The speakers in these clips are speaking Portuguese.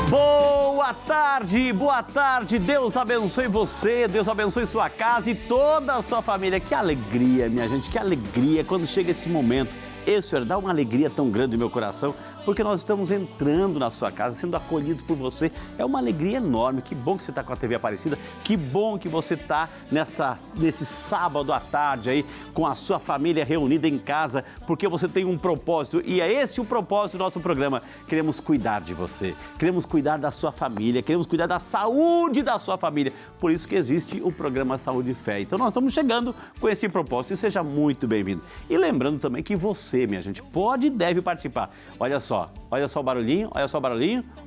Boa tarde, Deus abençoe você, Deus abençoe sua casa e toda a sua família. Que alegria, minha gente, que alegria quando chega esse momento. Isso dá uma alegria tão grande no meu coração, porque nós estamos entrando na sua casa, sendo acolhidos por você. É uma alegria enorme. Que bom que você está com a TV Aparecida, que bom que você está nesse sábado à tarde aí, com a sua família reunida em casa, porque você tem um propósito, e é esse o propósito do nosso programa. Queremos cuidar de você, queremos cuidar da sua família, queremos cuidar da saúde da sua família. Por isso que existe o programa Saúde e Fé. Então nós estamos chegando com esse propósito e seja muito bem-vindo. E lembrando também que você, minha gente, pode e deve participar. Olha só o barulhinho, olha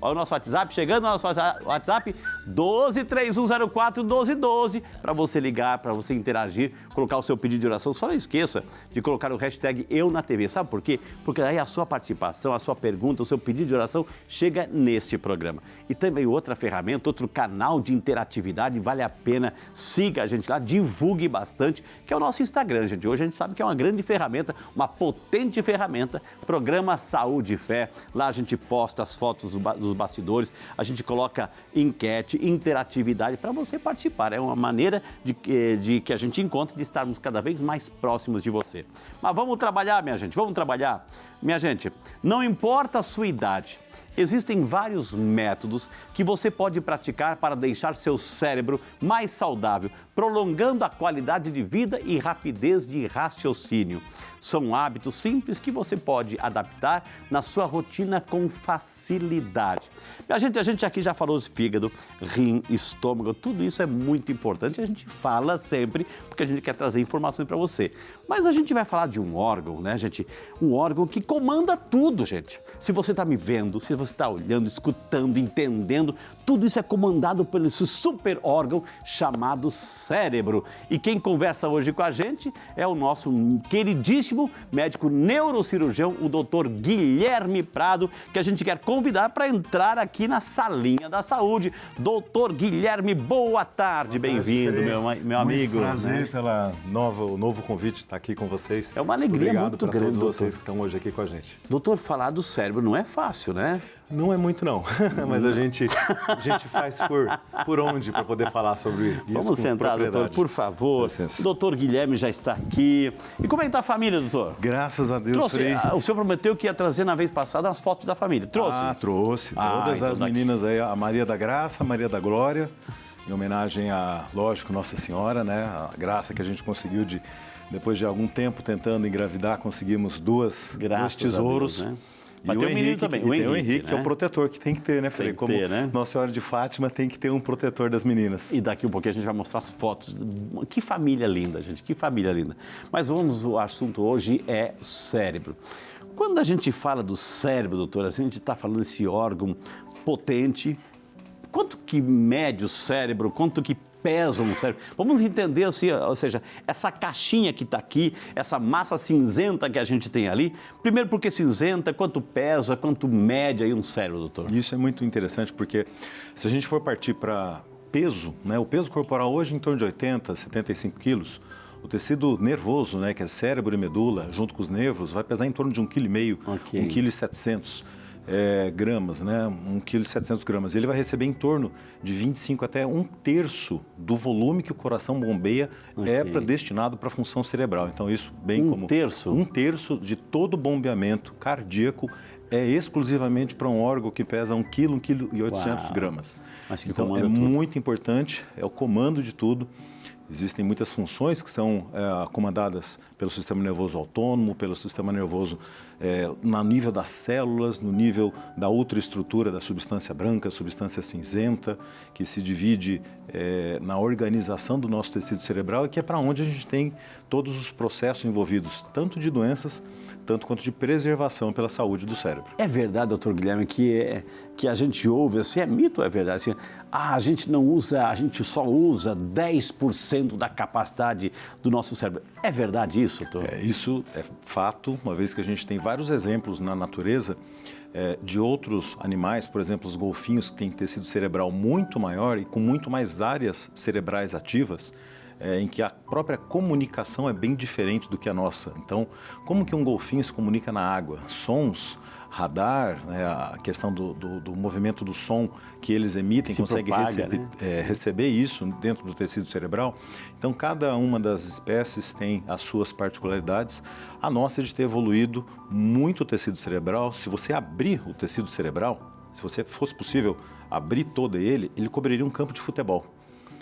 o nosso WhatsApp chegando, nosso WhatsApp 1231041212, para você ligar, para você interagir, colocar o seu pedido de oração. Só não esqueça de colocar o hashtag Eu na TV, sabe por quê? Porque aí a sua participação, a sua pergunta, o seu pedido de oração chega neste programa. E também outra ferramenta, outro canal de interatividade, vale a pena, siga a gente lá, divulgue bastante, que é o nosso Instagram, gente. Hoje a gente sabe que é uma grande ferramenta, uma potente ferramenta, programa Saúde e Fé. Lá a gente posta as fotos dos bastidores, a gente coloca enquete, interatividade para você participar. É uma maneira de que a gente encontre de estarmos cada vez mais próximos de você. Mas vamos trabalhar, minha gente, vamos trabalhar. Minha gente, não importa a sua idade, existem vários métodos que você pode praticar para deixar seu cérebro mais saudável, prolongando a qualidade de vida e rapidez de raciocínio. São hábitos simples que você pode adaptar na sua rotina com facilidade. A gente aqui já falou de fígado, rim, estômago, tudo isso é muito importante. A gente fala sempre porque a gente quer trazer informações para você. Mas a gente vai falar de um órgão, né, gente? Um órgão que comanda tudo, gente. Se você está me vendo, se você está olhando, escutando, entendendo, tudo isso é comandado por esse super órgão chamado cérebro. E quem conversa hoje com a gente é o nosso queridíssimo médico neurocirurgião, o doutor Guilherme Prado, que a gente quer convidar para entrar aqui na salinha da saúde. Doutor Guilherme, boa tarde, bem-vindo, meu amigo. Prazer, né? Pela novo convite de estar aqui com vocês. É uma alegria Obrigado muito pra grande, todos doutor. vocês que estão hoje aqui com a gente. Doutor, falar do cérebro não é fácil, né? Não é muito não, mas a gente faz por onde para poder falar sobre isso. Vamos sentar, doutor, por favor. O doutor Guilherme já está aqui. E como é que está a família, doutor? Graças a Deus, Trouxe, o senhor prometeu que ia trazer na vez passada as fotos da família. Trouxe? Trouxe. Todas então as meninas aí, a Maria da Graça, a Maria da Glória, em homenagem a, lógico, Nossa Senhora, né? A graça que a gente conseguiu depois de algum tempo tentando engravidar, conseguimos dois tesouros. A Deus, né? E Mas o tem um menino Henrique, também. tem o Henrique, né? que é o protetor que tem que ter, né, Frei? Tem que ter, né? Nossa Senhora de Fátima tem que ter um protetor das meninas. E daqui um pouquinho a gente vai mostrar as fotos. Que família linda, gente, que família linda. Mas o assunto hoje é cérebro. Quando a gente fala do cérebro, doutora, a gente está falando desse órgão potente. Quanto que mede o cérebro? Quanto que pesa um cérebro? Vamos entender, assim, ou seja, essa caixinha que está aqui, essa massa cinzenta que a gente tem ali. Primeiro, porque cinzenta, quanto pesa, quanto mede aí um cérebro, doutor? Isso é muito interessante porque se a gente for partir para peso, né, o peso corporal hoje em torno de 80, 75 quilos, o tecido nervoso, né, que é cérebro e medula, junto com os nervos, vai pesar em torno de 1,5 kg, Okay. 1,7 kg. Gramas, né? 1,7 kg. Ele vai receber em torno de 25 até 1/3 do volume que o coração bombeia destinado para a função cerebral. Então isso bem como 1/3? 1/3 de todo o bombeamento cardíaco é exclusivamente para um órgão que pesa 1,8 kg. Mas que então comanda tudo. Muito importante, é o comando de tudo. Existem muitas funções que são comandadas pelo sistema nervoso autônomo, pelo sistema nervoso no nível das células, no nível da ultraestrutura da substância branca, substância cinzenta, que se divide na organização do nosso tecido cerebral e que é para onde a gente tem todos os processos envolvidos, tanto de doenças, tanto quanto de preservação pela saúde do cérebro. É verdade, doutor Guilherme, que a gente ouve, assim, é mito ou é verdade? Assim, a gente só usa 10% da capacidade do nosso cérebro. É verdade isso, doutor? Isso é fato, uma vez que a gente tem vários exemplos na natureza de outros animais, por exemplo, os golfinhos, que têm tecido cerebral muito maior e com muito mais áreas cerebrais ativas, em que a própria comunicação é bem diferente do que a nossa. Então, como que um golfinho se comunica na água? Sons, radar, né, a questão do movimento do som que eles emitem, consegue receber isso dentro do tecido cerebral. Então, cada uma das espécies tem as suas particularidades. A nossa é de ter evoluído muito o tecido cerebral. Se você abrir o tecido cerebral, se você fosse possível abrir todo ele cobriria um campo de futebol.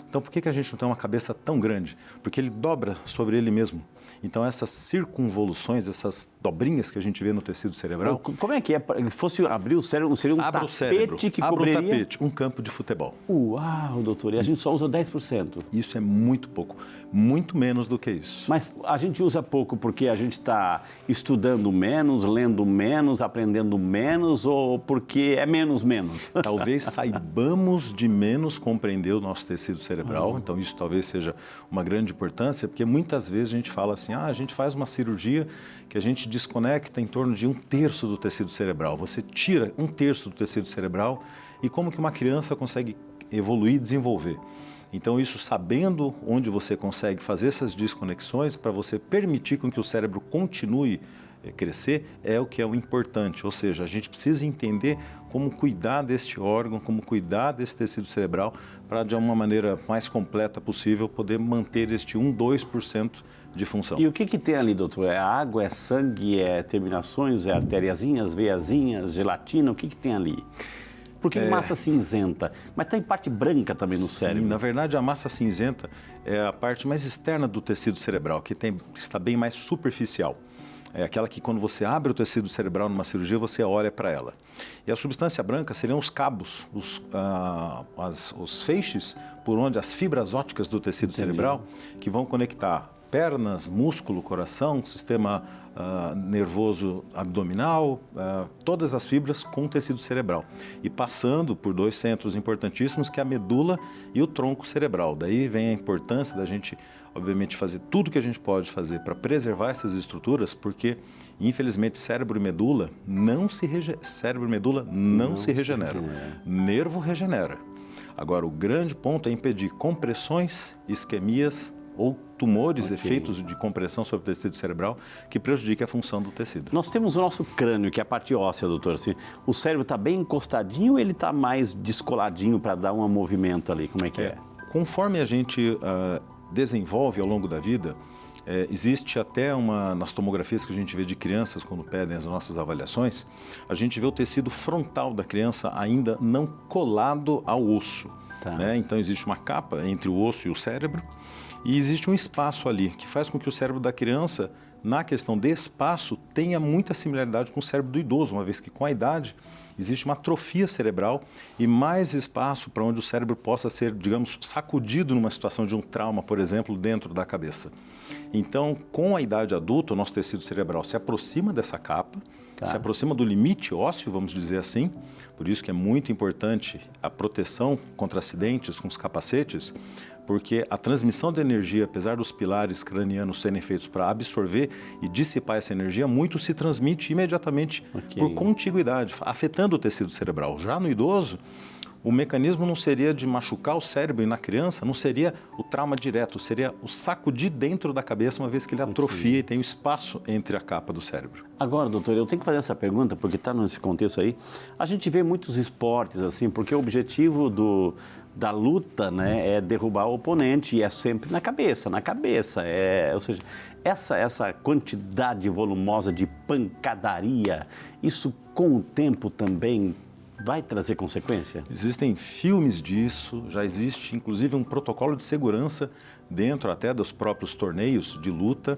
Então, por que a gente não tem uma cabeça tão grande? Porque ele dobra sobre ele mesmo. Então, essas circunvoluções, essas dobrinhas que a gente vê no tecido cerebral... Como é que é? Se fosse abrir o cérebro, seria um tapete que cobriria... Abre o tapete, um campo de futebol. Uau, doutor, e a gente só usa 10%. Isso é muito pouco, muito menos do que isso. Mas a gente usa pouco porque a gente está estudando menos, lendo menos, aprendendo menos, ou porque é menos? Talvez saibamos de menos compreender o nosso tecido cerebral, então isso talvez seja uma grande importância, porque muitas vezes a gente fala assim, a gente faz uma cirurgia que a gente desconecta em torno de 1/3 do tecido cerebral. Você tira 1/3 do tecido cerebral e como que uma criança consegue evoluir e desenvolver. Então isso sabendo onde você consegue fazer essas desconexões para você permitir com que o cérebro continue crescer é o que é o importante, ou seja, a gente precisa entender como cuidar deste órgão, como cuidar desse tecido cerebral para de uma maneira mais completa possível poder manter este 2% de função. E o que tem ali, doutor? É água, é sangue, é terminações, é artériazinhas, veiazinhas, gelatina, o que tem ali? Porque massa cinzenta, mas tem parte branca também no cérebro. Sim, na verdade a massa cinzenta é a parte mais externa do tecido cerebral, que está bem mais superficial. É aquela que quando você abre o tecido cerebral numa cirurgia, você olha para ela. E a substância branca seriam os cabos, os feixes por onde as fibras ópticas do tecido cerebral que vão conectar pernas, músculo, coração, sistema nervoso abdominal, todas as fibras com o tecido cerebral. E passando por 2 centros importantíssimos, que é a medula e o tronco cerebral. Daí vem a importância da gente, obviamente, fazer tudo que a gente pode fazer para preservar essas estruturas, porque, infelizmente, cérebro e medula não se regeneram. Nervo regenera. Agora, o grande ponto é impedir compressões, isquemias ou tumores, efeitos de compressão sobre o tecido cerebral que prejudiquem a função do tecido. Nós temos o nosso crânio, que é a parte óssea, doutor. Assim, o cérebro está bem encostadinho ou ele está mais descoladinho para dar um movimento ali? Como é que é? Conforme a gente desenvolve ao longo da vida, existe até nas tomografias que a gente vê de crianças quando pedem as nossas avaliações, a gente vê o tecido frontal da criança ainda não colado ao osso. Né? Então existe uma capa entre o osso e o cérebro e existe um espaço ali que faz com que o cérebro da criança, na questão de espaço, tenha muita similaridade com o cérebro do idoso, uma vez que com a idade existe uma atrofia cerebral e mais espaço para onde o cérebro possa ser, digamos, sacudido numa situação de um trauma, por exemplo, dentro da cabeça. Então, com a idade adulta, o nosso tecido cerebral se aproxima dessa capa, se aproxima do limite ósseo, vamos dizer assim, por isso que é muito importante a proteção contra acidentes com os capacetes, porque a transmissão de energia, apesar dos pilares cranianos serem feitos para absorver e dissipar essa energia, muito se transmite imediatamente por contiguidade, afetando o tecido cerebral. Já no idoso, o mecanismo não seria de machucar o cérebro e na criança não seria o trauma direto, seria o sacudir dentro da cabeça, uma vez que ele atrofia e tem o espaço entre a capa do cérebro. Agora, doutor, eu tenho que fazer essa pergunta, porque está nesse contexto aí. A gente vê muitos esportes assim, porque o objetivo da luta, né, é derrubar o oponente e é sempre na cabeça. Ou seja, essa quantidade volumosa de pancadaria, isso com o tempo também vai trazer consequência? Existem filmes disso, já existe inclusive um protocolo de segurança dentro até dos próprios torneios de luta,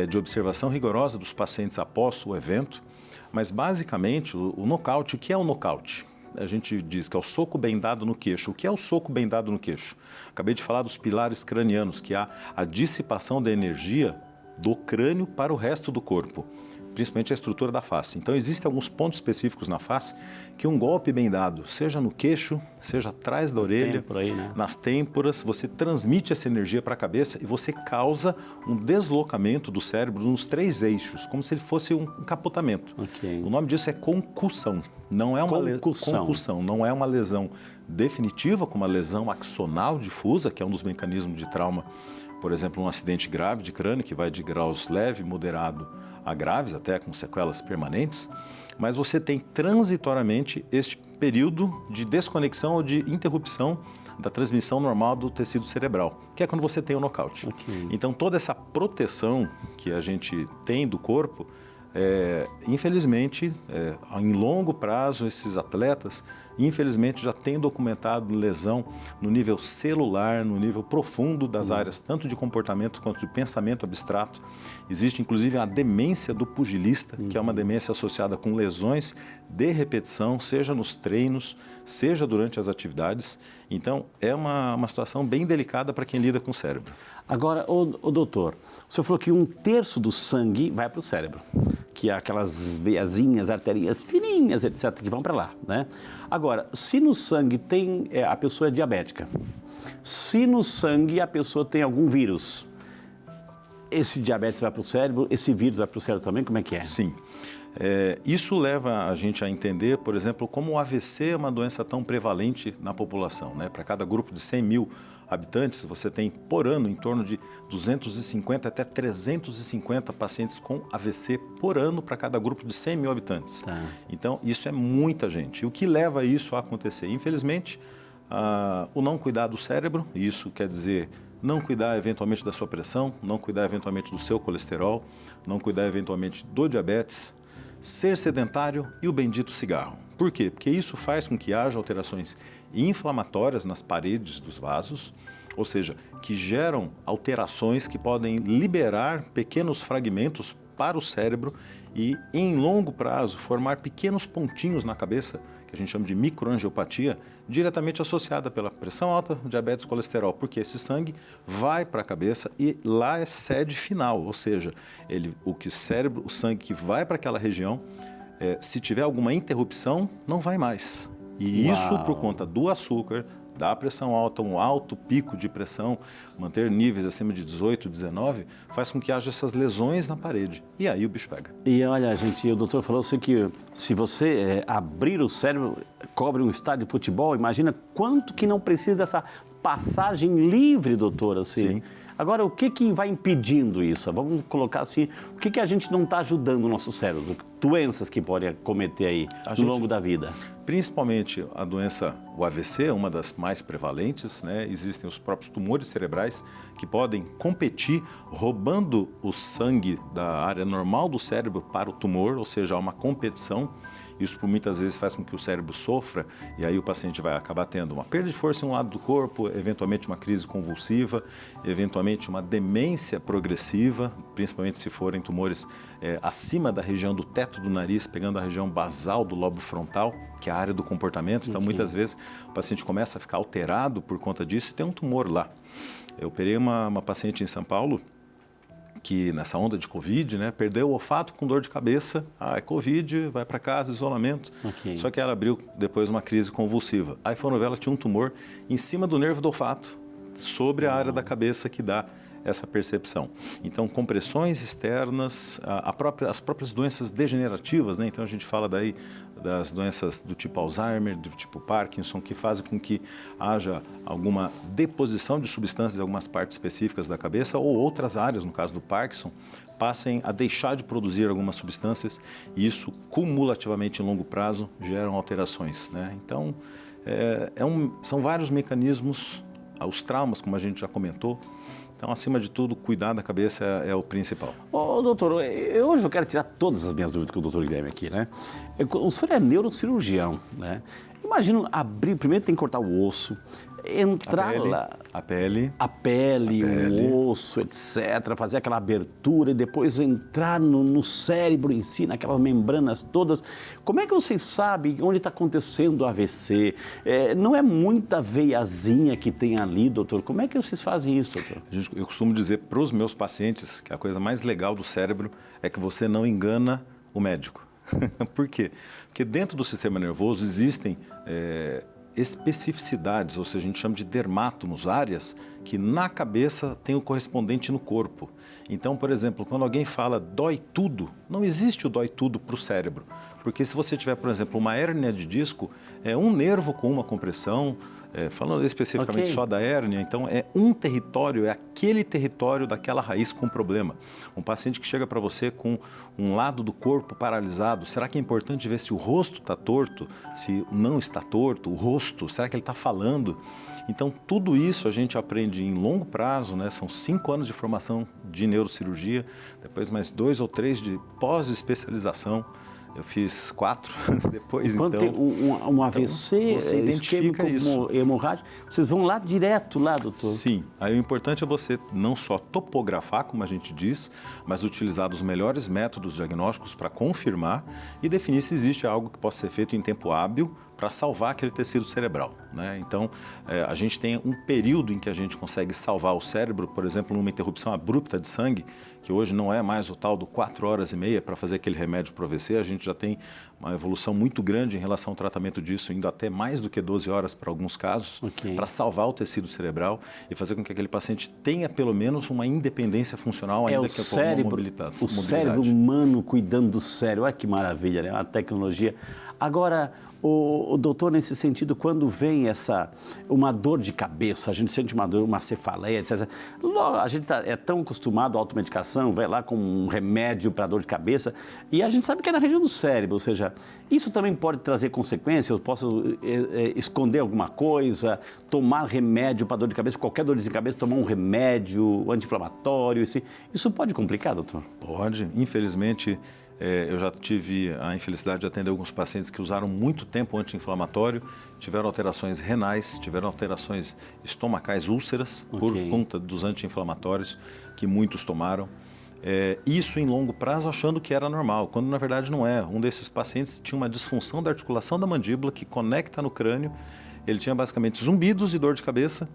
de observação rigorosa dos pacientes após o evento, mas basicamente o nocaute, o que é o nocaute? A gente diz que é o soco bem dado no queixo. O que é o soco bem dado no queixo? Acabei de falar dos pilares cranianos, que há a dissipação da energia do crânio para o resto do corpo, principalmente a estrutura da face. Então, existem alguns pontos específicos na face que um golpe bem dado, seja no queixo, seja atrás da orelha, nas têmporas, você transmite essa energia para a cabeça e você causa um deslocamento do cérebro nos 3 eixos, como se ele fosse um capotamento. O nome disso é concussão. Não é uma concussão, não é uma lesão definitiva, como a lesão axonal difusa, que é um dos mecanismos de trauma, por exemplo, um acidente grave de crânio, que vai de graus leve, moderado a graves, até com sequelas permanentes, mas você tem transitoriamente este período de desconexão ou de interrupção da transmissão normal do tecido cerebral, que é quando você tem o nocaute. Okay. Então, toda essa proteção que a gente tem do corpo, infelizmente, em longo prazo, esses atletas, infelizmente, já têm documentado lesão no nível celular, no nível profundo das áreas, tanto de comportamento quanto de pensamento abstrato. Existe, inclusive, a demência do pugilista, que é uma demência associada com lesões de repetição, seja nos treinos, seja durante as atividades. Então, é uma situação bem delicada para quem lida com o cérebro. Agora, o doutor, o senhor falou que 1/3 do sangue vai para o cérebro, que é aquelas veiazinhas, arterinhas fininhas, etc., que vão para lá, né? Agora, se no sangue tem, a pessoa é diabética, se no sangue a pessoa tem algum vírus, esse diabetes vai para o cérebro, esse vírus vai para o cérebro também, como é que é? Sim. Isso leva a gente a entender, por exemplo, como o AVC é uma doença tão prevalente na população, né? Para cada grupo de 100 mil habitantes, você tem por ano em torno de 250 até 350 pacientes com AVC por ano para cada grupo de 100 mil habitantes. Tá. Então, isso é muita gente. E o que leva isso a acontecer? Infelizmente, o não cuidar do cérebro, isso quer dizer não cuidar eventualmente da sua pressão, não cuidar eventualmente do seu colesterol, não cuidar eventualmente do diabetes, ser sedentário e o bendito cigarro. Por quê? Porque isso faz com que haja alterações inflamatórias nas paredes dos vasos, ou seja, que geram alterações que podem liberar pequenos fragmentos para o cérebro e, em longo prazo, formar pequenos pontinhos na cabeça, que a gente chama de microangiopatia, diretamente associada pela pressão alta, diabetes e colesterol, porque esse sangue vai para a cabeça e lá é sede final, ou seja, o sangue que vai para aquela região, se tiver alguma interrupção, não vai mais. E isso por conta do açúcar, da pressão alta, um alto pico de pressão, manter níveis acima de 18, 19, faz com que haja essas lesões na parede. E aí o bicho pega. E olha, gente, o doutor falou assim que se você abrir o cérebro, cobre um estádio de futebol, imagina quanto que não precisa dessa passagem livre, doutor, assim. Sim. Agora, o que vai impedindo isso? Vamos colocar assim, o que a gente não está ajudando o nosso cérebro? Doenças que podem acometer aí no longo da vida? Principalmente a doença, o AVC, é uma das mais prevalentes, né? Existem os próprios tumores cerebrais que podem competir roubando o sangue da área normal do cérebro para o tumor, ou seja, há uma competição. Isso por muitas vezes faz com que o cérebro sofra e aí o paciente vai acabar tendo uma perda de força em um lado do corpo, eventualmente uma crise convulsiva, eventualmente uma demência progressiva, principalmente se forem tumores acima da região do teto do nariz, pegando a região basal do lobo frontal, que é a área do comportamento. Então, muitas vezes o paciente começa a ficar alterado por conta disso e tem um tumor lá. Eu operei uma paciente em São Paulo que nessa onda de Covid, né, perdeu o olfato com dor de cabeça, é Covid, vai para casa, isolamento. Okay. Só que ela abriu depois uma crise convulsiva. Aí foram ver, ela tinha um tumor em cima do nervo do olfato, sobre a área da cabeça que dá essa percepção. Então, compressões externas, as próprias doenças degenerativas, né? Então a gente fala daí das doenças do tipo Alzheimer, do tipo Parkinson, que fazem com que haja alguma deposição de substâncias em algumas partes específicas da cabeça ou outras áreas, no caso do Parkinson, passem a deixar de produzir algumas substâncias e isso, cumulativamente em longo prazo, geram alterações, né? Então, são vários mecanismos, os traumas, como a gente já comentou. Então, acima de tudo, cuidar da cabeça é o principal. Ô, doutor, hoje eu quero tirar todas as minhas dúvidas com o doutor Guilherme aqui, né? O senhor é neurocirurgião, né? Imagina abrir, primeiro tem que cortar o osso, entrar lá... A pele, o osso, etc., fazer aquela abertura e depois entrar no cérebro em si, naquelas membranas todas. Como é que vocês sabem onde está acontecendo o AVC? Não é muita veiazinha que tem ali, doutor? Como é que vocês fazem isso, doutor? Eu costumo dizer para os meus pacientes que a coisa mais legal do cérebro é que você não engana o médico. Por quê? Porque dentro do sistema nervoso existem especificidades, ou seja, a gente chama de dermátomos, áreas que na cabeça tem o correspondente no corpo. Então, por exemplo, quando alguém fala dói tudo, Não existe o dói tudo para o cérebro, porque se você tiver, por exemplo, uma hérnia de disco, é um nervo com uma compressão, falando especificamente só da hérnia, então é um território, é aquele território daquela raiz com problema. Um paciente que chega para você com um lado do corpo paralisado, será que é importante ver se o rosto está torto, se não está torto, o rosto, será que ele está falando? Então, tudo isso a gente aprende em longo prazo, né? São 5 anos de formação de neurocirurgia, depois mais 2 ou 3 de pós-especialização. Eu fiz 4 depois, quando então... tem um AVC, você identifica isso. Hemorrágico, vocês vão lá direto, lá, doutor? Sim. Aí o importante é você não só topografar, como a gente diz, mas utilizar os melhores métodos diagnósticos para confirmar e definir se existe algo que possa ser feito em tempo hábil para salvar aquele tecido cerebral, né? Então, a gente tem um período em que a gente consegue salvar o cérebro, por exemplo, numa interrupção abrupta de sangue, que hoje não é mais o tal do 4 horas e meia para fazer aquele remédio para o AVC, a gente já tem uma evolução muito grande em relação ao tratamento disso, indo até mais do que 12 horas para alguns casos, para salvar o tecido cerebral e fazer com que aquele paciente tenha pelo menos uma independência funcional, ainda que com uma mobilidade. O cérebro humano cuidando do cérebro, olha que maravilha, né? Uma tecnologia. Agora, o doutor, nesse sentido, quando vem uma dor de cabeça, a gente sente uma dor, uma cefaleia, etc. A gente é tão acostumado à automedicação, vai lá com um remédio para dor de cabeça, e a gente sabe que é na região do cérebro, ou seja, isso também pode trazer consequências, eu posso esconder alguma coisa, tomar remédio para dor de cabeça, qualquer dor de cabeça, tomar um remédio anti-inflamatório, isso pode complicar, doutor? Pode, infelizmente... eu já tive a infelicidade de atender alguns pacientes que usaram muito tempo anti-inflamatório, tiveram alterações renais, tiveram alterações estomacais, úlceras, por conta dos anti-inflamatórios que muitos tomaram. Isso em longo prazo achando que era normal, quando na verdade não é. Um desses pacientes tinha uma disfunção da articulação da mandíbula que conecta no crânio, ele tinha basicamente zumbidos e dor de cabeça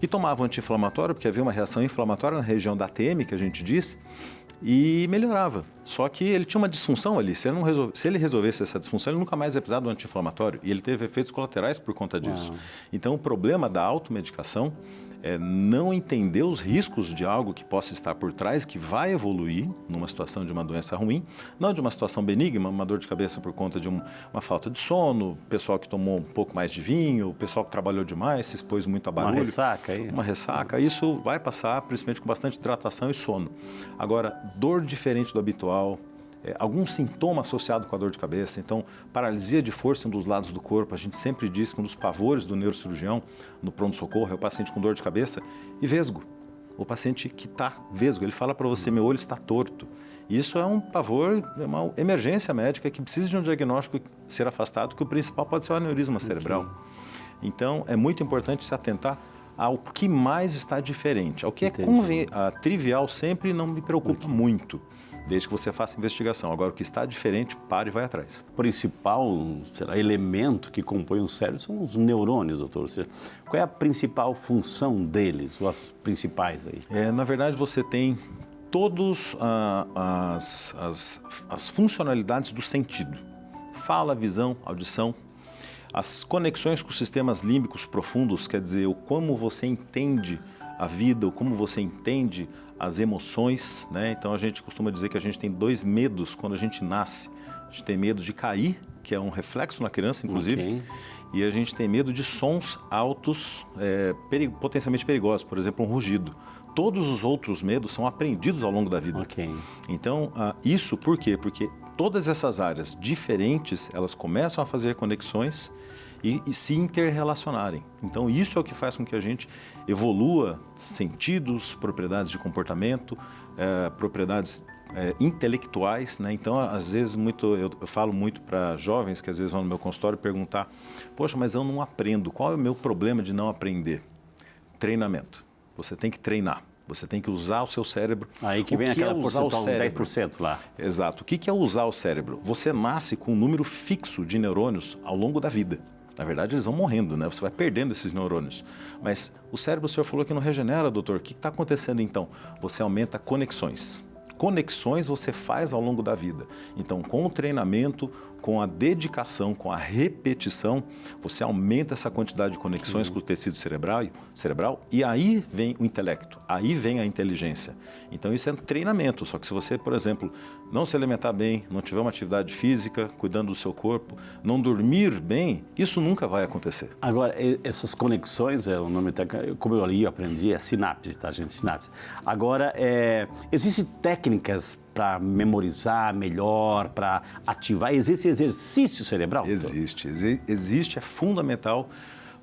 e tomava anti-inflamatório, porque havia uma reação inflamatória na região da ATM, que a gente diz, e melhorava. Só que ele tinha uma disfunção ali. Se ele resolvesse essa disfunção, ele nunca mais ia precisar do anti-inflamatório. E ele teve efeitos colaterais por conta disso. Então, o problema da automedicação é não entender os riscos de algo que possa estar por trás, que vai evoluir numa situação de uma doença ruim, não de uma situação benigna, uma dor de cabeça por conta de uma falta de sono, pessoal que tomou um pouco mais de vinho, pessoal que trabalhou demais, se expôs muito a barulho. Uma ressaca aí. Uma ressaca. Isso vai passar, principalmente com bastante hidratação e sono. Agora, dor diferente do habitual, algum sintoma associado com a dor de cabeça, então paralisia de força em um dos lados do corpo, a gente sempre diz que um dos pavores do neurocirurgião no pronto-socorro é o paciente com dor de cabeça e vesgo. O paciente que está vesgo, ele fala para você, meu olho está torto. Isso é um pavor, é uma emergência médica que precisa de um diagnóstico ser afastado, que o principal pode ser o aneurisma cerebral. Então, é muito importante se atentar ao que mais está diferente. Ao que é trivial sempre não me preocupa muito, desde que você faça investigação. Agora, o que está diferente, pare e vai atrás. O principal, elemento que compõe o cérebro são os neurônios, doutor. Ou seja, qual é a principal função deles, ou as principais aí? Na verdade, você tem todas as funcionalidades do sentido. Fala, visão, audição. As conexões com os sistemas límbicos profundos, quer dizer, o como você entende a vida, o como você entende as emoções, né? Então a gente costuma dizer que a gente tem 2 medos quando a gente nasce. A gente tem medo de cair, que é um reflexo na criança, inclusive, e a gente tem medo de sons altos, potencialmente perigosos, por exemplo, um rugido. Todos os outros medos são aprendidos ao longo da vida. Então, isso por quê? Porque todas essas áreas diferentes, elas começam a fazer conexões e se interrelacionarem. Então, isso é o que faz com que a gente evolua sentidos, propriedades de comportamento, propriedades intelectuais, né? Então, às vezes, eu falo muito para jovens que às vezes vão no meu consultório perguntar, poxa, mas eu não aprendo, qual é o meu problema de não aprender? Treinamento. Você tem que treinar. Você tem que usar o seu cérebro. Aí que vem aquela porcentagem, 10% lá. Exato. O que é usar o cérebro? Você nasce com um número fixo de neurônios ao longo da vida. Na verdade, eles vão morrendo, né? Você vai perdendo esses neurônios. Mas o cérebro, o senhor falou que não regenera, doutor. O que está acontecendo então? Você aumenta conexões. Conexões você faz ao longo da vida. Então, com o treinamento, com a dedicação, com a repetição, você aumenta essa quantidade de conexões com o tecido cerebral e aí vem o intelecto, aí vem a inteligência. Então isso é um treinamento, só que se você, por exemplo, não se alimentar bem, não tiver uma atividade física, cuidando do seu corpo, não dormir bem, isso nunca vai acontecer. Agora, essas conexões, o nome técnico, como eu ali eu aprendi, é sinapse, tá, gente? Sinapse. Agora, existem técnicas para memorizar melhor, para ativar? Existe exercício cerebral? Existe, é fundamental.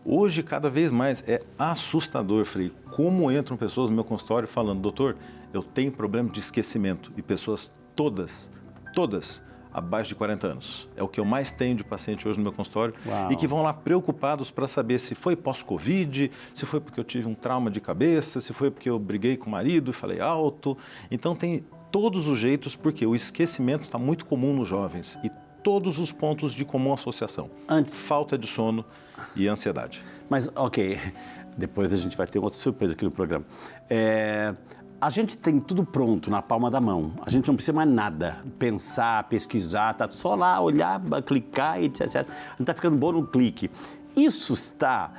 Hoje, cada vez mais, é assustador, Frei, como entram pessoas no meu consultório falando, doutor, eu tenho problema de esquecimento. E pessoas todas abaixo de 40 anos. É o que eu mais tenho de paciente hoje no meu consultório. Uau. E que vão lá preocupados para saber se foi pós-Covid, se foi porque eu tive um trauma de cabeça, se foi porque eu briguei com o marido e falei alto. Então tem todos os jeitos, porque o esquecimento está muito comum nos jovens e todos os pontos de comum associação. Falta de sono e ansiedade. Mas, ok, depois a gente vai ter outra surpresa aqui no programa. A gente tem tudo pronto na palma da mão. A gente não precisa mais nada. Pensar, pesquisar, tá só lá, olhar, clicar e etc. A gente está ficando bom no clique. Isso está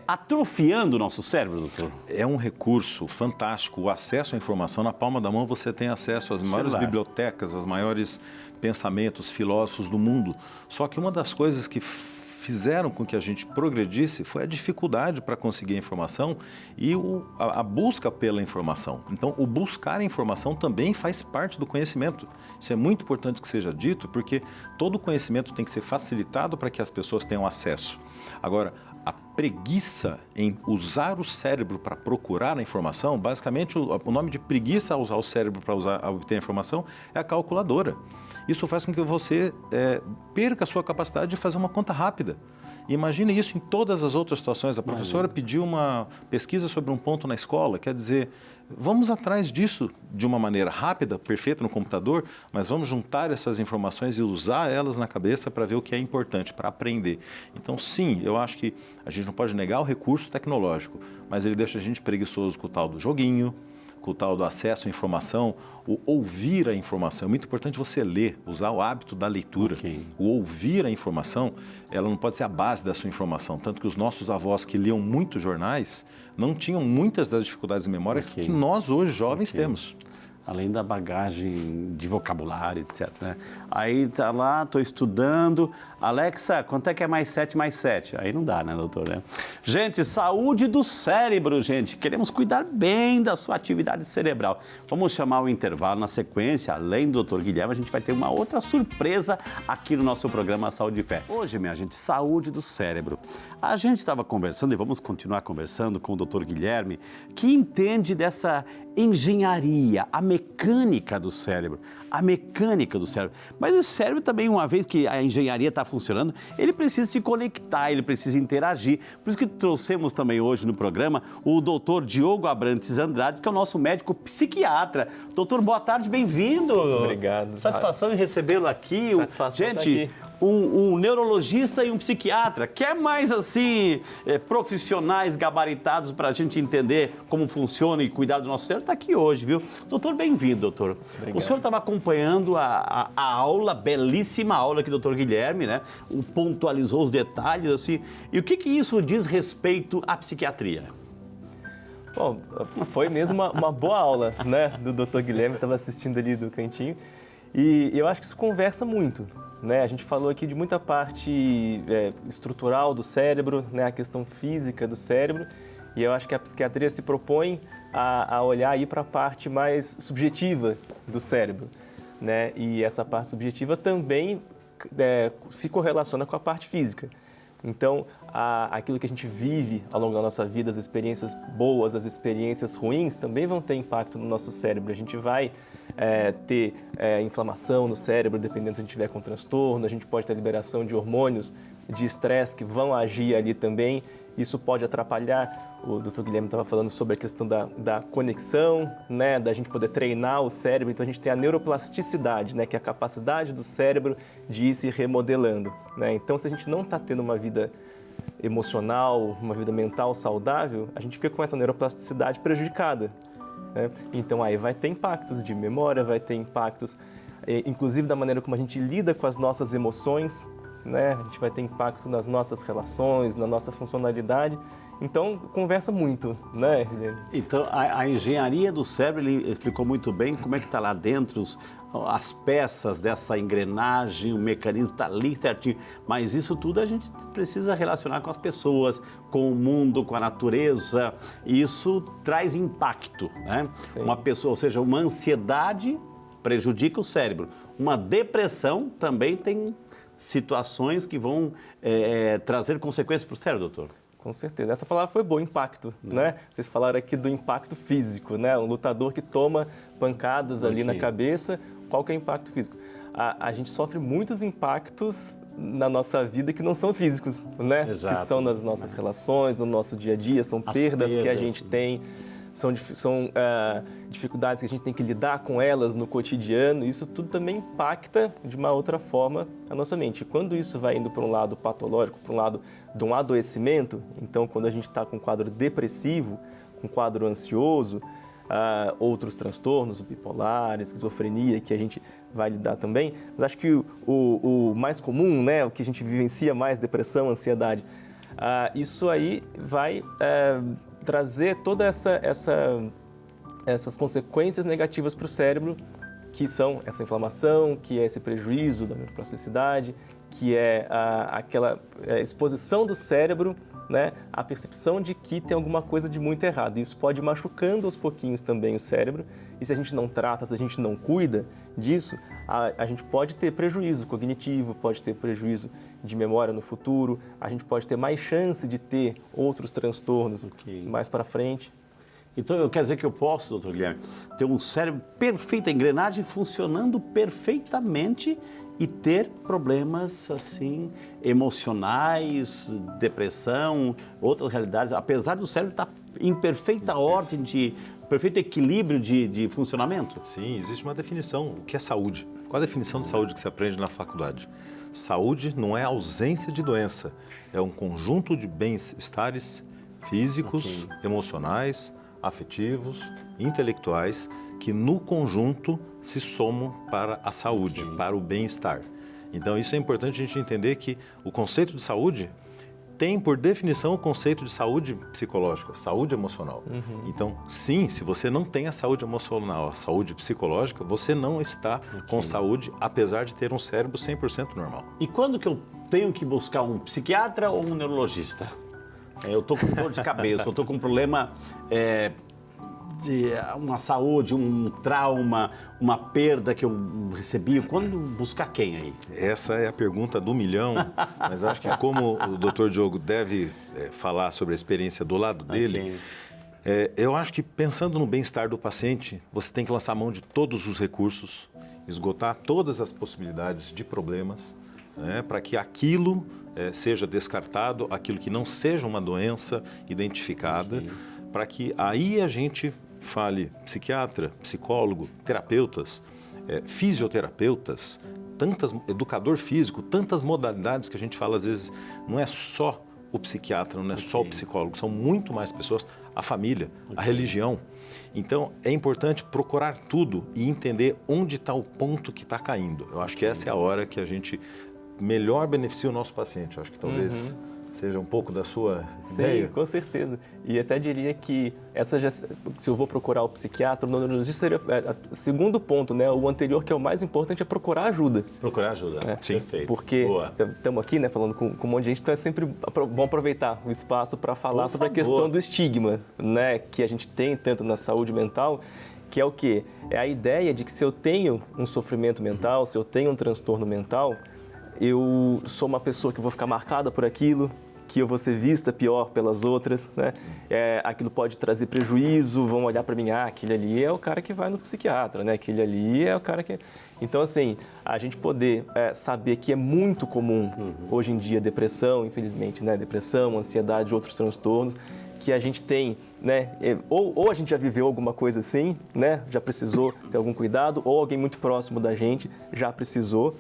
atrofiando o nosso cérebro, doutor? É um recurso fantástico. O acesso à informação, na palma da mão você tem acesso às maiores bibliotecas, às maiores pensamentos, filósofos do mundo. Só que uma das coisas que fizeram com que a gente progredisse foi a dificuldade para conseguir a informação e a busca pela informação. Então, o buscar a informação também faz parte do conhecimento. Isso é muito importante que seja dito, porque todo conhecimento tem que ser facilitado para que as pessoas tenham acesso. Agora, a preguiça em usar o cérebro para procurar a informação, basicamente o nome de preguiça a usar o cérebro para obter a informação é a calculadora. Isso faz com que você perca a sua capacidade de fazer uma conta rápida. Imagine isso em todas as outras situações. A professora pediu uma pesquisa sobre um ponto na escola, quer dizer, vamos atrás disso de uma maneira rápida, perfeita no computador, mas vamos juntar essas informações e usar elas na cabeça para ver o que é importante, para aprender. Então, sim, eu acho que a gente não pode negar o recurso tecnológico, mas ele deixa a gente preguiçoso com o tal do joguinho, com o tal do acesso à informação, o ouvir a informação. É muito importante você ler, usar o hábito da leitura. Okay. O ouvir a informação, ela não pode ser a base da sua informação. Tanto que os nossos avós que liam muitos jornais não tinham muitas das dificuldades de memória que nós hoje jovens temos. Além da bagagem de vocabulário, etc. Né? Aí tá lá, estou estudando. Alexa, quanto é que é mais 7 mais 7? Aí não dá, né, doutor? Né? Gente, saúde do cérebro, gente. Queremos cuidar bem da sua atividade cerebral. Vamos chamar o intervalo na sequência. Além do doutor Guilherme, a gente vai ter uma outra surpresa aqui no nosso programa Saúde e Fé. Hoje, minha gente, saúde do cérebro. A gente estava conversando e vamos continuar conversando com o doutor Guilherme, que entende dessa engenharia, a mecânica do cérebro. A mecânica do cérebro. Mas o cérebro também, uma vez que a engenharia está funcionando, ele precisa se conectar, ele precisa interagir. Por isso que trouxemos também hoje no programa o doutor Diogo Abrantes Andrade, que é o nosso médico psiquiatra. Doutor, boa tarde, bem-vindo. Obrigado. Satisfação em recebê-lo aqui. Satisfação Gente, estar aqui. Um neurologista e um psiquiatra. Quer mais, assim, profissionais gabaritados para a gente entender como funciona e cuidar do nosso cérebro? Está aqui hoje, viu? Doutor, bem-vindo, doutor. Obrigado. O senhor estava acompanhando a aula, belíssima aula que o doutor Guilherme, né? Pontualizou os detalhes, assim. E o que isso diz respeito à psiquiatria? Bom, foi mesmo uma boa aula, né? Do Dr. Guilherme, estava assistindo ali do cantinho. E eu acho que isso conversa muito, né? A gente falou aqui de muita parte estrutural do cérebro, né? A questão física do cérebro. E eu acho que a psiquiatria se propõe a olhar aí para a parte mais subjetiva do cérebro, né? E essa parte subjetiva também se correlaciona com a parte física. Então, aquilo que a gente vive ao longo da nossa vida, as experiências boas, as experiências ruins, também vão ter impacto no nosso cérebro. A gente vai ter inflamação no cérebro, dependendo se a gente tiver com transtorno, a gente pode ter liberação de hormônios de estresse que vão agir ali também. Isso pode atrapalhar. O Dr. Guilherme estava falando sobre a questão da conexão, né, da gente poder treinar o cérebro. Então, a gente tem a neuroplasticidade, né, que é a capacidade do cérebro de ir se remodelando, né? Então, se a gente não está tendo uma vida emocional, uma vida mental saudável, a gente fica com essa neuroplasticidade prejudicada, né? Então, aí vai ter impactos de memória, vai ter impactos inclusive da maneira como a gente lida com as nossas emoções, né? A gente vai ter impacto nas nossas relações, na nossa funcionalidade. Então, conversa muito, né, Guilherme? Então, a engenharia do cérebro, ele explicou muito bem como é que está lá dentro, as peças dessa engrenagem, o mecanismo está ali certinho. Mas isso tudo a gente precisa relacionar com as pessoas, com o mundo, com a natureza. E isso traz impacto, né? Sim. Uma pessoa, ou seja, uma ansiedade prejudica o cérebro. Uma depressão também tem situações que vão trazer consequências para o cérebro, doutor. Com certeza. Essa palavra foi boa, impacto, né? Vocês falaram aqui do impacto físico, né? Um lutador que toma pancadas ali na cabeça, qual que é o impacto físico? A gente sofre muitos impactos na nossa vida que não são físicos, né? Exato. Que são nas nossas relações, no nosso dia a dia, são perdas que a gente tem, são dificuldades que a gente tem que lidar com elas no cotidiano. Isso tudo também impacta de uma outra forma a nossa mente. E quando isso vai indo para um lado patológico, para um lado de um adoecimento, então quando a gente está com um quadro depressivo, com um quadro ansioso, outros transtornos, bipolar, esquizofrenia, que a gente vai lidar também. Mas acho que o mais comum, né, o que a gente vivencia mais, depressão, ansiedade, isso aí vai trazer toda essas consequências negativas para o cérebro, que são essa inflamação, que é esse prejuízo da neuroplasticidade, que é aquela exposição do cérebro, né, a percepção de que tem alguma coisa de muito errado. Isso pode ir machucando aos pouquinhos também o cérebro, e se a gente não trata, se a gente não cuida disso, a gente pode ter prejuízo cognitivo, pode ter prejuízo de memória no futuro, a gente pode ter mais chance de ter outros transtornos mais para frente. Então, eu quero dizer que eu posso, doutor Guilherme, ter um cérebro perfeito, a engrenagem funcionando perfeitamente e ter problemas, assim, emocionais, depressão, outras realidades, apesar do cérebro estar em perfeita ordem, perfeito equilíbrio de funcionamento? Sim, existe uma definição. O que é saúde? Qual a definição de saúde que se aprende na faculdade? Saúde não é ausência de doença, é um conjunto de bem-estares físicos, emocionais, afetivos, intelectuais, que no conjunto se somam para a saúde, para o bem-estar. Então isso é importante a gente entender que o conceito de saúde tem, por definição, o conceito de saúde psicológica, saúde emocional. Então, sim, se você não tem a saúde emocional, a saúde psicológica, você não está com saúde, apesar de ter um cérebro 100% normal. E quando que eu tenho que buscar um psiquiatra ou um neurologista? Eu estou com dor de cabeça, eu estou com um problema de uma saúde, um trauma, uma perda que eu recebi. Quando buscar quem aí? Essa é a pergunta do milhão, mas acho que como o Dr. Diogo deve falar sobre a experiência do lado dele, eu acho que pensando no bem-estar do paciente, você tem que lançar mão de todos os recursos, esgotar todas as possibilidades de problemas, para que aquilo seja descartado, aquilo que não seja uma doença identificada, para que aí a gente fale psiquiatra, psicólogo, terapeutas, fisioterapeutas, educador físico, tantas modalidades que a gente fala às vezes, não é só o psiquiatra, não é só o psicólogo, são muito mais pessoas, a família, a religião. Então, é importante procurar tudo e entender onde está o ponto que está caindo. Eu acho que essa é a hora que a gente melhor beneficia o nosso paciente. Eu acho que talvez seja um pouco da sua ideia. Sim, com certeza. E até diria que se eu vou procurar o psiquiatra, o neurologista seria o segundo ponto, né? O anterior, que é o mais importante, é procurar ajuda. Procurar ajuda. Sim. Perfeito. Porque estamos aqui, né, falando com um monte de gente, então é sempre bom aproveitar o espaço para falar sobre a questão do estigma, né, que a gente tem tanto na saúde mental, que é o quê? É a ideia de que se eu tenho um sofrimento mental, se eu tenho um transtorno mental, eu sou uma pessoa que vou ficar marcada por aquilo, que eu vou ser vista pior pelas outras, né? Aquilo pode trazer prejuízo, vão olhar para mim, aquele ali é o cara que vai no psiquiatra, né? Aquele ali é o cara que... Então, assim, a gente poder saber que é muito comum hoje em dia depressão, infelizmente, né? Depressão, ansiedade, outros transtornos, que a gente tem, né? Ou a gente já viveu alguma coisa assim, né? Já precisou ter algum cuidado, ou alguém muito próximo da gente já precisou.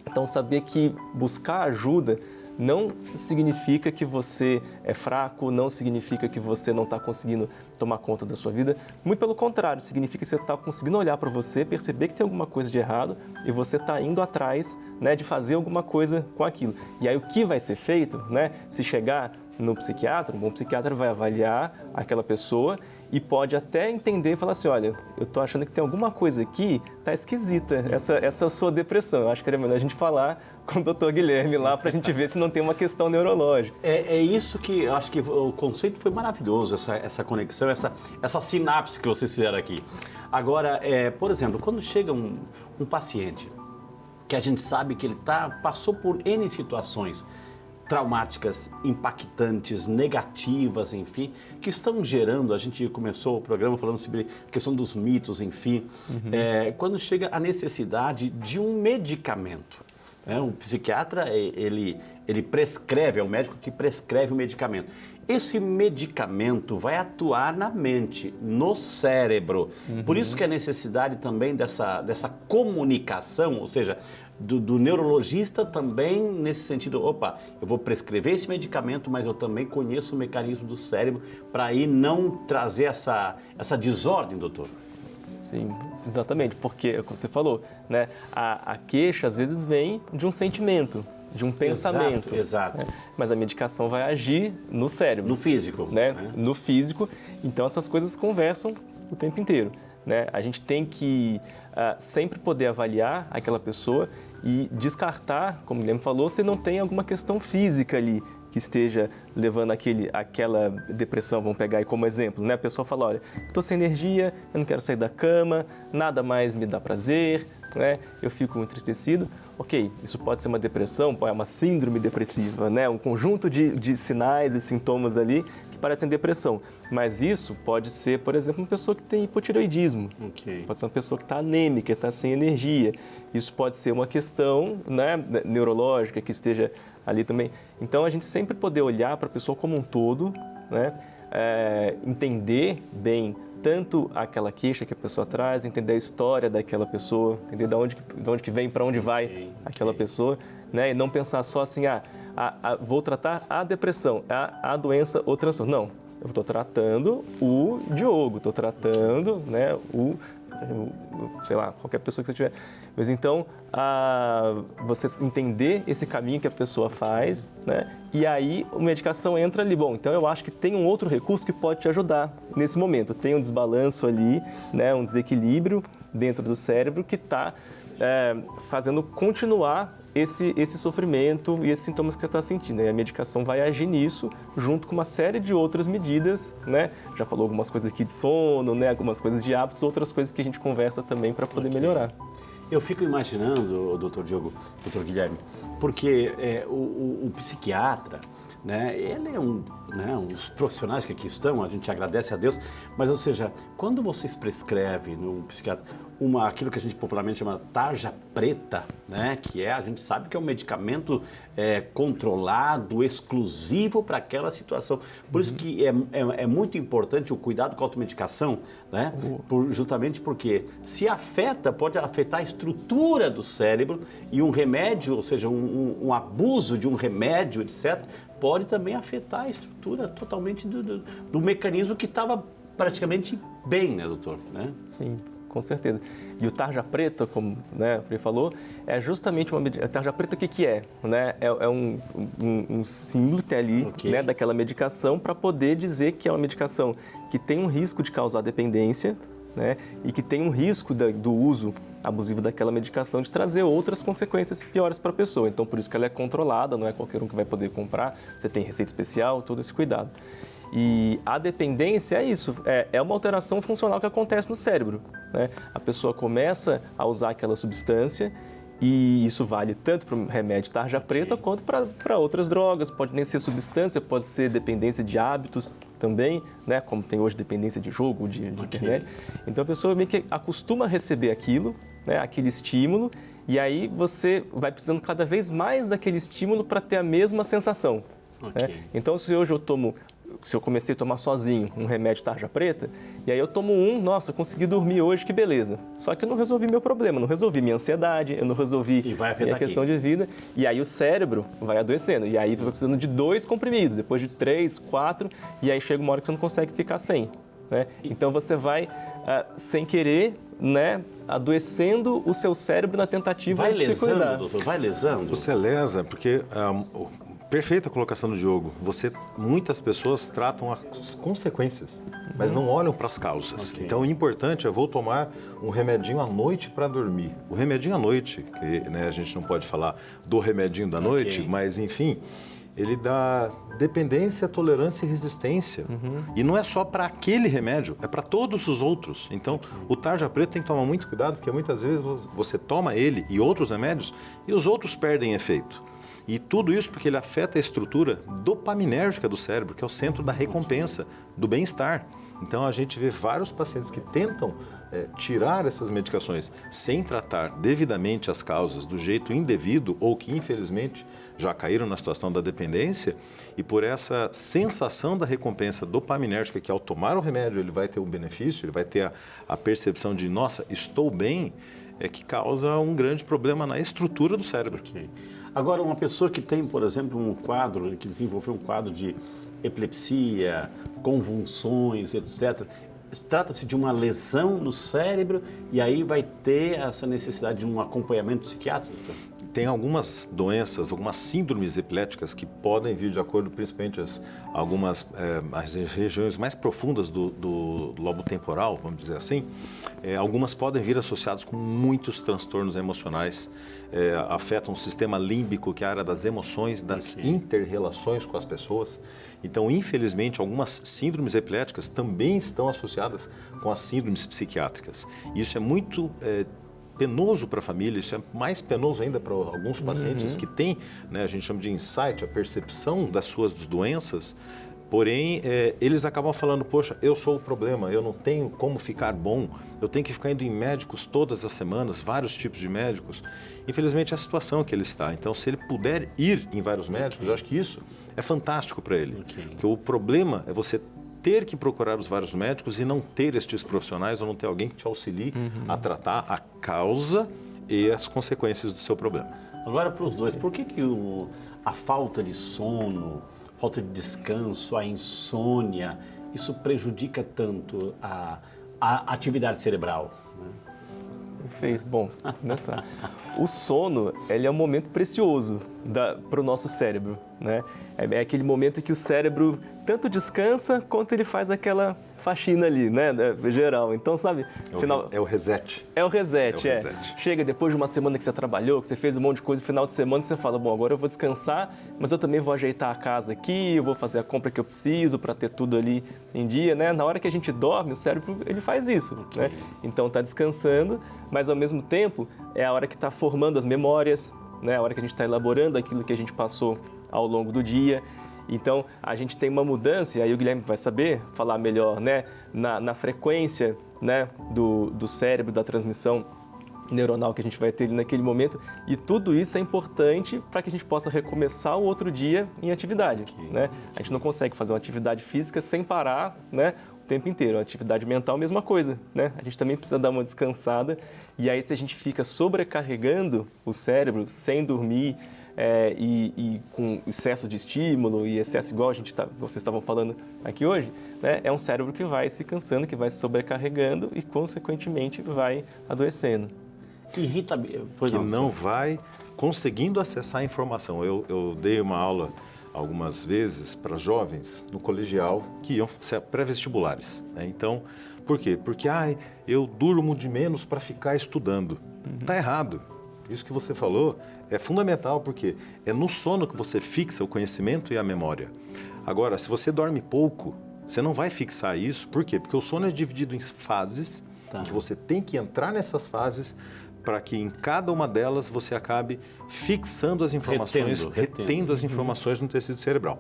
Então, saber que buscar ajuda não significa que você é fraco, não significa que você não está conseguindo tomar conta da sua vida. Muito pelo contrário, significa que você está conseguindo olhar para você, perceber que tem alguma coisa de errado e você está indo atrás, né, de fazer alguma coisa com aquilo. E aí o que vai ser feito, né, se chegar no psiquiatra, um bom psiquiatra vai avaliar aquela pessoa e pode até entender e falar assim, olha, eu estou achando que tem alguma coisa aqui, tá esquisita, essa sua depressão. Eu acho que era melhor a gente falar com o Dr. Guilherme lá para a gente ver se não tem uma questão neurológica. É isso que eu acho que o conceito foi maravilhoso, essa conexão, essa sinapse que vocês fizeram aqui. Agora, por exemplo, quando chega um paciente que a gente sabe que ele passou por N situações traumáticas, impactantes, negativas, enfim, que estão gerando, a gente começou o programa falando sobre a questão dos mitos, enfim, quando chega a necessidade de um medicamento. O psiquiatra, ele prescreve, é o médico que prescreve o medicamento. Esse medicamento vai atuar na mente, no cérebro. Por isso que a necessidade também dessa comunicação, ou seja, do neurologista também nesse sentido, opa, eu vou prescrever esse medicamento, mas eu também conheço o mecanismo do cérebro para aí não trazer essa desordem, doutor. Sim, exatamente, porque, como você falou, né, a queixa às vezes vem de um sentimento, de um pensamento. Exato. Né? Mas a medicação vai agir no cérebro. No físico. Né? No físico. Então, essas coisas conversam o tempo inteiro. Né? A gente tem que sempre poder avaliar aquela pessoa e descartar, como o Guilherme falou, se não tem alguma questão física ali que esteja levando aquela depressão, vamos pegar aí como exemplo, né? A pessoa fala, olha, estou sem energia, eu não quero sair da cama, nada mais me dá prazer, né? Eu fico entristecido. Ok, isso pode ser uma depressão, é uma síndrome depressiva, né? Um conjunto de sinais e sintomas ali que parecem depressão. Mas isso pode ser, por exemplo, uma pessoa que tem hipotireoidismo. Okay. Pode ser uma pessoa que está anêmica, está sem energia. Isso pode ser uma questão, né, neurológica que esteja ali também. Então, a gente sempre poder olhar para a pessoa como um todo, né? Entender bem tanto aquela queixa que a pessoa traz, entender a história daquela pessoa, entender de onde que vem, para onde vai aquela pessoa, né? E não pensar só assim, vou tratar a depressão, a doença ou transtorno. Não, eu estou tratando o Diogo, estou tratando, né, sei lá, qualquer pessoa que você tiver. Mas então, você entender esse caminho que a pessoa faz, né? E aí a medicação entra ali. Bom, então eu acho que tem um outro recurso que pode te ajudar nesse momento. Tem um desbalanço ali, né? Um desequilíbrio dentro do cérebro que está fazendo continuar esse sofrimento e esses sintomas que você está sentindo. E a medicação vai agir nisso, junto com uma série de outras medidas, né? Já falou algumas coisas aqui de sono, né? Algumas coisas de hábitos, outras coisas que a gente conversa também para poder melhorar. Eu fico imaginando, doutor Diogo, doutor Guilherme, porque o psiquiatra, né, ele é um dos profissionais que aqui estão, a gente agradece a Deus, mas, ou seja, quando vocês prescrevem no psiquiatra aquilo que a gente popularmente chama tarja preta, né, que a gente sabe que é um medicamento controlado, exclusivo para aquela situação. Por isso que é muito importante o cuidado com a automedicação, né, justamente porque se pode afetar a estrutura do cérebro e um remédio, ou seja, um abuso de um remédio, etc., pode também afetar a estrutura totalmente do mecanismo que estava praticamente bem, né, doutor? Né? Sim, com certeza. E o tarja preta, como, né, o Frei falou, é justamente uma medicação. Tarja preta, o que é? Né? É um símbolo que tem ali, né, daquela medicação para poder dizer que é uma medicação que tem um risco de causar dependência, né, e que tem um risco do uso abusivo daquela medicação de trazer outras consequências piores para a pessoa. Então, por isso que ela é controlada, não é qualquer um que vai poder comprar, você tem receita especial, todo esse cuidado. E a dependência é isso, é uma alteração funcional que acontece no cérebro, né? A pessoa começa a usar aquela substância e isso vale tanto para o remédio tarja preta quanto para outras drogas. Pode nem ser substância, pode ser dependência de hábitos também, né? Como tem hoje dependência de jogo, de internet. Então a pessoa meio que acostuma a receber aquilo, né? Aquele estímulo, e aí você vai precisando cada vez mais daquele estímulo para ter a mesma sensação. Né? Então se hoje eu tomo se eu comecei a tomar sozinho um remédio tarja preta, e aí eu tomo nossa, consegui dormir hoje, que beleza. Só que eu não resolvi meu problema, não resolvi minha ansiedade, eu não resolvi minha questão de vida. E aí o cérebro vai adoecendo. E aí vai precisando de 2 comprimidos, depois de 3, 4, e aí chega uma hora que você não consegue ficar sem. Né? Então você vai, sem querer, né, adoecendo o seu cérebro na tentativa de se cuidar. Doutor, vai lesando? Você lesa, porque perfeita colocação do Diogo. Muitas pessoas tratam as consequências, mas não olham para as causas. Okay. Então, o importante é vou tomar um remedinho à noite para dormir. O remedinho à noite, que, né, a gente não pode falar do remedinho da noite, mas enfim, ele dá dependência, tolerância e resistência. E não é só para aquele remédio, é para todos os outros. Então, o tarja preta tem que tomar muito cuidado, porque muitas vezes você toma ele e outros remédios e os outros perdem efeito. E tudo isso porque ele afeta a estrutura dopaminérgica do cérebro, que é o centro da recompensa, do bem-estar. Então, a gente vê vários pacientes que tentam tirar essas medicações sem tratar devidamente as causas do jeito indevido ou que, infelizmente, já caíram na situação da dependência e por essa sensação da recompensa dopaminérgica que, ao tomar o remédio, ele vai ter um benefício, ele vai ter a percepção de, nossa, estou bem, é que causa um grande problema na estrutura do cérebro. Okay. Agora, uma pessoa que tem, por exemplo, que desenvolveu um quadro de epilepsia, convulsões, etc., trata-se de uma lesão no cérebro e aí vai ter essa necessidade de um acompanhamento psiquiátrico? Tem algumas doenças, algumas síndromes epiléticas que podem vir de acordo, principalmente as regiões mais profundas do lobo temporal, vamos dizer assim. Algumas podem vir associadas com muitos transtornos emocionais, afetam o sistema límbico, que é a área das emoções, das inter-relações com as pessoas. Então, infelizmente, algumas síndromes epiléticas também estão associadas com as síndromes psiquiátricas. Isso é muito penoso para a família, isso é mais penoso ainda para alguns pacientes que têm, né, a gente chama de insight, a percepção das suas doenças, porém, eles acabam falando, poxa, eu sou o problema, eu não tenho como ficar bom, eu tenho que ficar indo em médicos todas as semanas, vários tipos de médicos. Infelizmente, é a situação que ele está. Então, se ele puder ir em vários médicos, eu acho que isso é fantástico para ele. Porque o problema é você ter que procurar os vários médicos e não ter estes profissionais ou não ter alguém que te auxilie a tratar a causa e as consequências do seu problema. Agora, para os dois, por que a falta de sono, falta de descanso, a insônia, isso prejudica tanto a atividade cerebral? Perfeito. Bom, começar. O sono, ele é um momento precioso para o nosso cérebro, né? É aquele momento que o cérebro tanto descansa quanto ele faz aquela faxina ali, né, geral. Então, sabe, é o reset. É o reset. Chega depois de uma semana que você trabalhou, que você fez um monte de coisa, no final de semana você fala, bom, agora eu vou descansar, mas eu também vou ajeitar a casa aqui, eu vou fazer a compra que eu preciso para ter tudo ali em dia, né? Na hora que a gente dorme, o cérebro, ele faz isso, né? Então, tá descansando, mas ao mesmo tempo é a hora que está formando as memórias, né? A hora que a gente está elaborando aquilo que a gente passou ao longo do dia. Então, a gente tem uma mudança, e aí o Guilherme vai saber falar melhor, né, na frequência, né, do cérebro, da transmissão neuronal que a gente vai ter ali naquele momento. E tudo isso é importante para que a gente possa recomeçar o outro dia em atividade. Né? A gente não consegue fazer uma atividade física sem parar, né, o tempo inteiro. A atividade mental, mesma coisa. Né? A gente também precisa dar uma descansada. E aí, se a gente fica sobrecarregando o cérebro sem dormir, e com excesso de estímulo e excesso igual vocês estavam falando aqui hoje, né, é um cérebro que vai se cansando, que vai se sobrecarregando e, consequentemente, vai adoecendo. Que não vai conseguindo acessar a informação. Eu dei uma aula algumas vezes para jovens no colegial que iam ser pré-vestibulares. Né? Então, por quê? Porque eu durmo de menos para ficar estudando. Está errado. Isso que você falou é fundamental, porque é no sono que você fixa o conhecimento e a memória. Agora, se você dorme pouco, você não vai fixar isso. Por quê? Porque o sono é dividido em fases, que você tem que entrar nessas fases para que em cada uma delas você acabe fixando as informações, retendo as informações no tecido cerebral.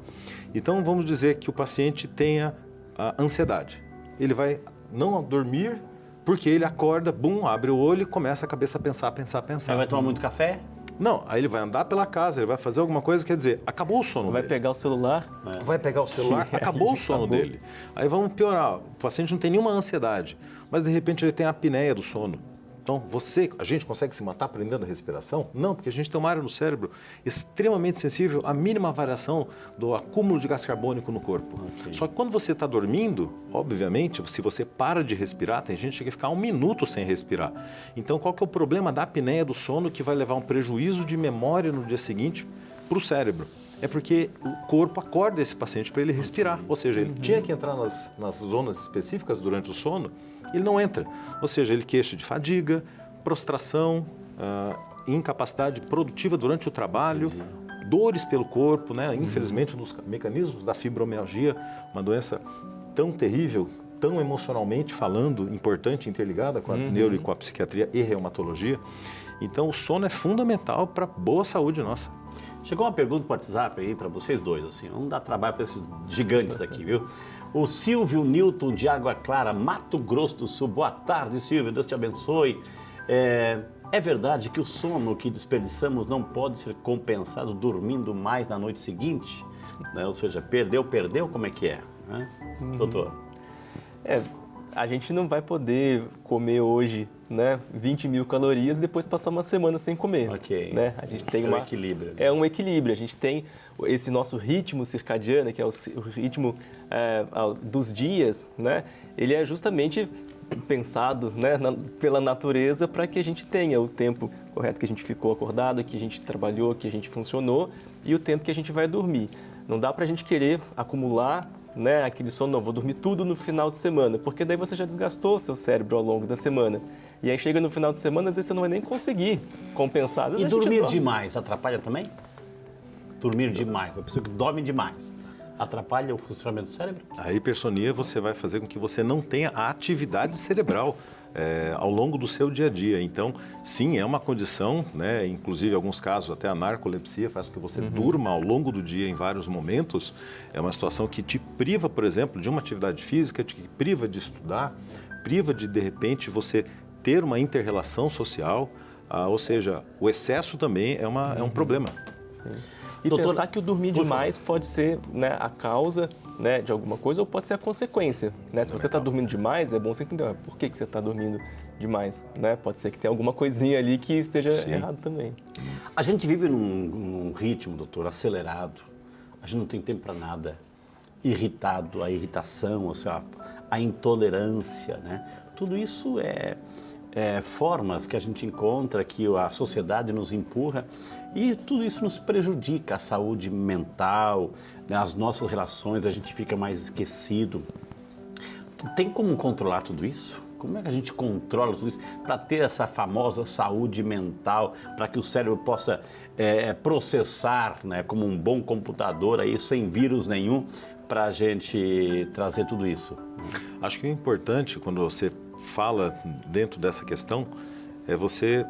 Então, vamos dizer que o paciente tenha a ansiedade. Ele vai não dormir porque ele acorda, abre o olho e começa a cabeça a pensar. Aí vai tomar muito café? Não, aí ele vai andar pela casa, ele vai fazer alguma coisa, quer dizer, acabou o sono Vai dele. pegar o celular. Vai pegar o celular, acabou o sono dele. Aí vamos piorar, o paciente não tem nenhuma ansiedade, mas de repente ele tem a apneia do sono. Então, a gente consegue se matar prendendo a respiração? Não, porque a gente tem uma área no cérebro extremamente sensível à mínima variação do acúmulo de gás carbônico no corpo. Ok. Só que quando você está dormindo, obviamente, se você para de respirar, tem gente que chega a ficar 1 minuto sem respirar. Então, qual que é o problema da apneia do sono que vai levar a um prejuízo de memória no dia seguinte para o cérebro? É porque o corpo acorda esse paciente para ele respirar. Ou seja, ele tinha que entrar nas zonas específicas durante o sono, ele não entra. Ou seja, ele queixa de fadiga, prostração, incapacidade produtiva durante o trabalho, dores pelo corpo, né? Infelizmente, nos mecanismos da fibromialgia, uma doença tão terrível, tão emocionalmente falando, importante, interligada com a neuro e com a psiquiatria e reumatologia. Então, o sono é fundamental para a boa saúde nossa. Chegou uma pergunta no WhatsApp aí para vocês dois, assim, vamos dar trabalho para esses gigantes aqui, viu? O Silvio Newton de Água Clara, Mato Grosso do Sul. Boa tarde, Silvio, Deus te abençoe. É verdade que o sono que desperdiçamos não pode ser compensado dormindo mais na noite seguinte? Né? Ou seja, perdeu, como é que é? Né? Doutor? A gente não vai poder comer hoje, né, 20 mil calorias e depois passar uma semana sem comer. Ok. Né? A gente tem um equilíbrio. É um equilíbrio. A gente tem esse nosso ritmo circadiano, que é o ritmo dos dias, né? Ele é justamente pensado, né, pela natureza para que a gente tenha o tempo correto que a gente ficou acordado, que a gente trabalhou, que a gente funcionou e o tempo que a gente vai dormir. Não dá para a gente querer acumular, né, aquele sono, não, vou dormir tudo no final de semana, porque daí você já desgastou o seu cérebro ao longo da semana. E aí chega no final de semana, às vezes você não vai nem conseguir compensar. E dormir demais atrapalha também? Dormir demais, a pessoa que dorme demais, atrapalha o funcionamento do cérebro? A hipersonia você vai fazer com que você não tenha a atividade cerebral ao longo do seu dia a dia. Então, sim, é uma condição, né? Inclusive, em alguns casos, até a narcolepsia faz com que você durma ao longo do dia em vários momentos. É uma situação que te priva, por exemplo, de uma atividade física, te priva de estudar, priva de repente, você ter uma inter-relação social. Ou seja, o excesso também é um problema. Sim. E Doutor, pensar que o dormir demais pode ser, né, a causa, né, de alguma coisa ou pode ser a consequência. Né? Se você está dormindo demais, é bom você entender por que você está dormindo demais. Né? Pode ser que tenha alguma coisinha ali que esteja errado também. A gente vive num ritmo, doutor, acelerado. A gente não tem tempo para nada. Irritado, a irritação, a intolerância, né? Tudo isso é formas que a gente encontra, que a sociedade nos empurra, e tudo isso nos prejudica a saúde mental, né, as nossas relações, a gente fica mais esquecido. Tem como controlar tudo isso? Como é que a gente controla tudo isso para ter essa famosa saúde mental, para que o cérebro possa processar, né, como um bom computador, aí, sem vírus nenhum, para a gente trazer tudo isso? Acho que o importante, quando você fala dentro dessa questão, é você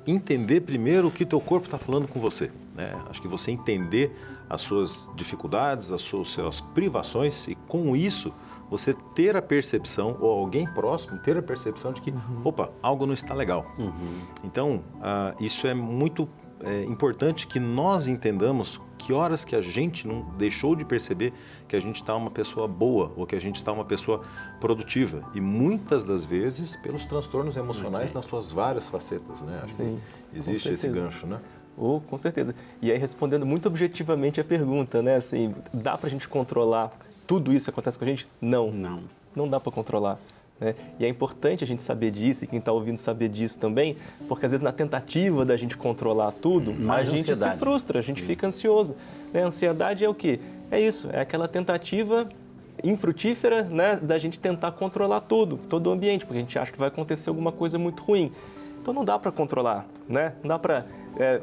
entender primeiro o que o teu corpo está falando com você. Né? Acho que você entender as suas dificuldades, as suas privações e, com isso, você ter a percepção, ou alguém próximo ter a percepção de que, opa, algo não está legal. Então, isso é muito importante que nós entendamos que horas que a gente não deixou de perceber que a gente está uma pessoa boa ou que a gente está uma pessoa produtiva. E muitas das vezes pelos transtornos emocionais nas suas várias facetas, né? Acho que existe esse gancho, né? Com certeza. E aí, respondendo muito objetivamente a pergunta, né? Assim, dá pra gente controlar tudo isso que acontece com a gente? Não. Não dá para controlar. Né? E é importante a gente saber disso, e quem está ouvindo saber disso também, porque às vezes na tentativa da gente controlar tudo, a gente se frustra, a gente fica ansioso. Né? A ansiedade é o quê? É isso, é aquela tentativa infrutífera, né, da gente tentar controlar tudo, todo o ambiente, porque a gente acha que vai acontecer alguma coisa muito ruim. Então não dá para controlar, né? Não dá para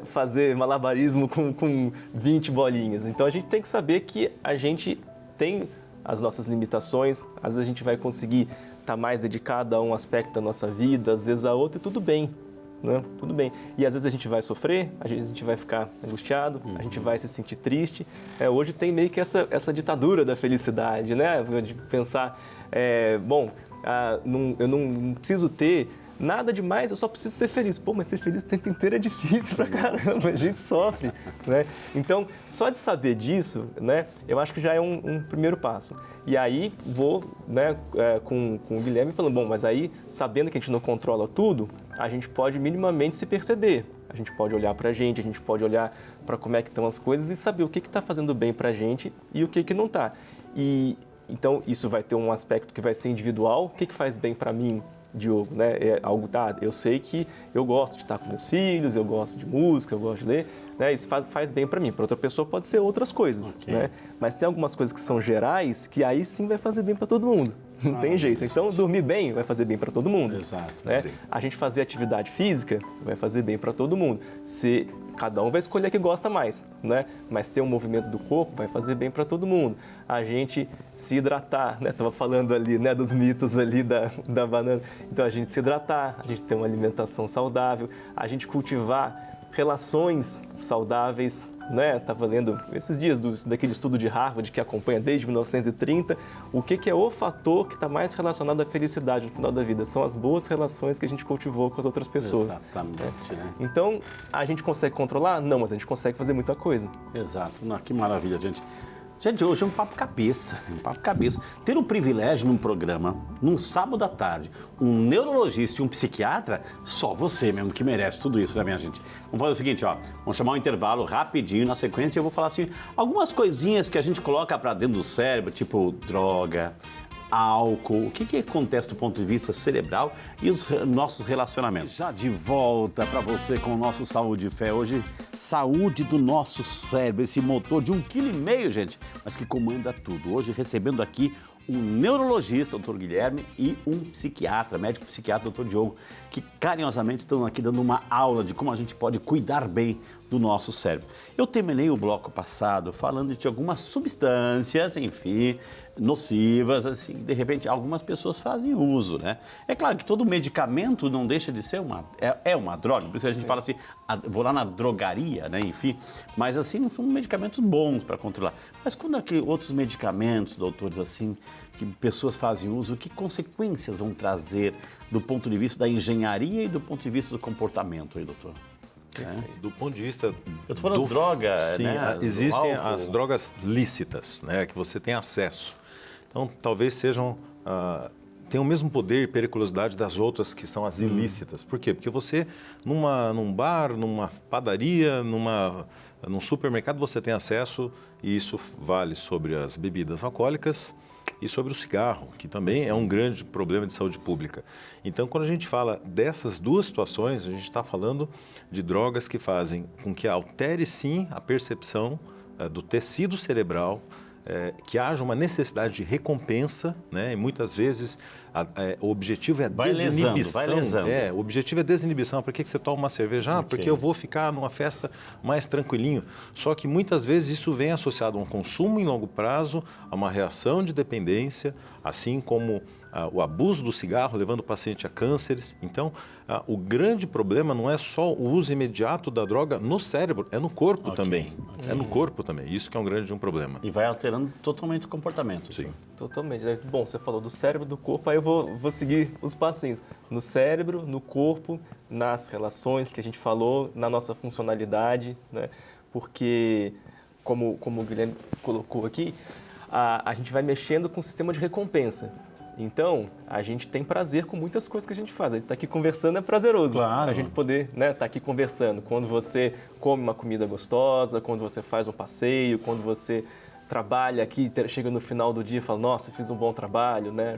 fazer malabarismo com 20 bolinhas. Então a gente tem que saber que a gente tem as nossas limitações, às vezes a gente vai conseguir estar mais dedicado a um aspecto da nossa vida, às vezes a outro, e tudo bem, né? Tudo bem. E às vezes a gente vai sofrer, às vezes a gente vai ficar angustiado, a gente vai se sentir triste. Hoje tem meio que essa ditadura da felicidade, né? De pensar, eu não preciso ter nada demais, eu só preciso ser feliz. Pô, mas ser feliz o tempo inteiro é difícil pra caramba, a gente sofre, né? Então, só de saber disso, né, eu acho que já é um primeiro passo. E aí vou, né, com o Guilherme falando, bom, mas aí, sabendo que a gente não controla tudo, a gente pode minimamente se perceber. A gente pode olhar pra gente, a gente pode olhar para como é que estão as coisas e saber o que está fazendo bem pra gente e o que não está. E então, isso vai ter um aspecto que vai ser individual. O que faz bem para mim, Diogo? Né? É algo, eu sei que eu gosto de estar com meus filhos, eu gosto de música, eu gosto de ler. Né? Isso faz bem para mim. Para outra pessoa pode ser outras coisas. Okay. Né? Mas tem algumas coisas que são gerais que aí sim vai fazer bem para todo mundo. Não tem jeito. Então, dormir bem vai fazer bem para todo mundo. Exato. Né? A gente fazer atividade física vai fazer bem para todo mundo. Cada um vai escolher a que gosta mais, né? Mas ter um movimento do corpo vai fazer bem para todo mundo. A gente se hidratar, né? Tava falando ali, né, dos mitos ali da banana. Então, a gente se hidratar, a gente ter uma alimentação saudável, a gente cultivar relações saudáveis, né? Estava lendo esses dias daquele estudo de Harvard que acompanha desde 1930. O que é o fator que está mais relacionado à felicidade no final da vida? São as boas relações que a gente cultivou com as outras pessoas. Exatamente, né? Então, a gente consegue controlar? Não, mas a gente consegue fazer muita coisa. Exato. Não, que maravilha, gente. Gente, hoje é um papo cabeça, Ter o privilégio num programa, num sábado à tarde, um neurologista e um psiquiatra, só você mesmo que merece tudo isso, né, minha gente? Vamos fazer o seguinte, ó, vamos chamar um intervalo rapidinho, na sequência eu vou falar assim, algumas coisinhas que a gente coloca pra dentro do cérebro, tipo droga, álcool, o que acontece do ponto de vista cerebral e os nossos relacionamentos. Já de volta para você com o nosso Saúde e Fé. Hoje, saúde do nosso cérebro, esse motor de 1,5 kg, gente, mas que comanda tudo. Hoje, recebendo aqui um neurologista, Dr. Guilherme, e um psiquiatra, médico psiquiatra, Dr. Diogo, que carinhosamente estão aqui dando uma aula de como a gente pode cuidar bem do nosso cérebro. Eu terminei o bloco passado falando de algumas substâncias, enfim, nocivas, assim, de repente algumas pessoas fazem uso, né? É claro que todo medicamento não deixa de ser uma droga, por isso que a gente fala assim, vou lá na drogaria, né, enfim, mas assim, são medicamentos bons para controlar. Mas quando outros medicamentos, doutores, assim, que pessoas fazem uso, que consequências vão trazer do ponto de vista da engenharia e do ponto de vista do comportamento aí, doutor? Do ponto de vista... Eu estou falando de droga, sim, né? Existem as drogas lícitas, né, que você tem acesso. Então, talvez sejam... tem o mesmo poder e periculosidade das outras que são as ilícitas. Por quê? Porque você, num bar, numa padaria, num supermercado, você tem acesso, e isso vale sobre as bebidas alcoólicas e sobre o cigarro, que também é um grande problema de saúde pública. Então, quando a gente fala dessas duas situações, a gente está falando de drogas que fazem com que altere, sim, a percepção do tecido cerebral, que haja uma necessidade de recompensa, né? E muitas vezes o objetivo é a desinibição. Vai lesando. O objetivo é desinibição. Por que você toma uma cerveja? Porque eu vou ficar numa festa mais tranquilinho. Só que muitas vezes isso vem associado a um consumo em longo prazo, a uma reação de dependência, assim como o abuso do cigarro levando o paciente a cânceres. Então, o grande problema não é só o uso imediato da droga no cérebro, é no corpo também. É no corpo também. Isso que é um grande um problema. E vai alterando totalmente o comportamento. Sim. Totalmente. Bom, você falou do cérebro, do corpo, aí eu vou seguir os passinhos. No cérebro, no corpo, nas relações que a gente falou, na nossa funcionalidade, né? Porque, como o Guilherme colocou aqui, a gente vai mexendo com o sistema de recompensa. Então, a gente tem prazer com muitas coisas que a gente faz. A gente está aqui conversando, é prazeroso. Claro. A gente poder estar aqui conversando. Quando você come uma comida gostosa, quando você faz um passeio, quando você trabalha aqui, chega no final do dia e fala, nossa, fiz um bom trabalho, né?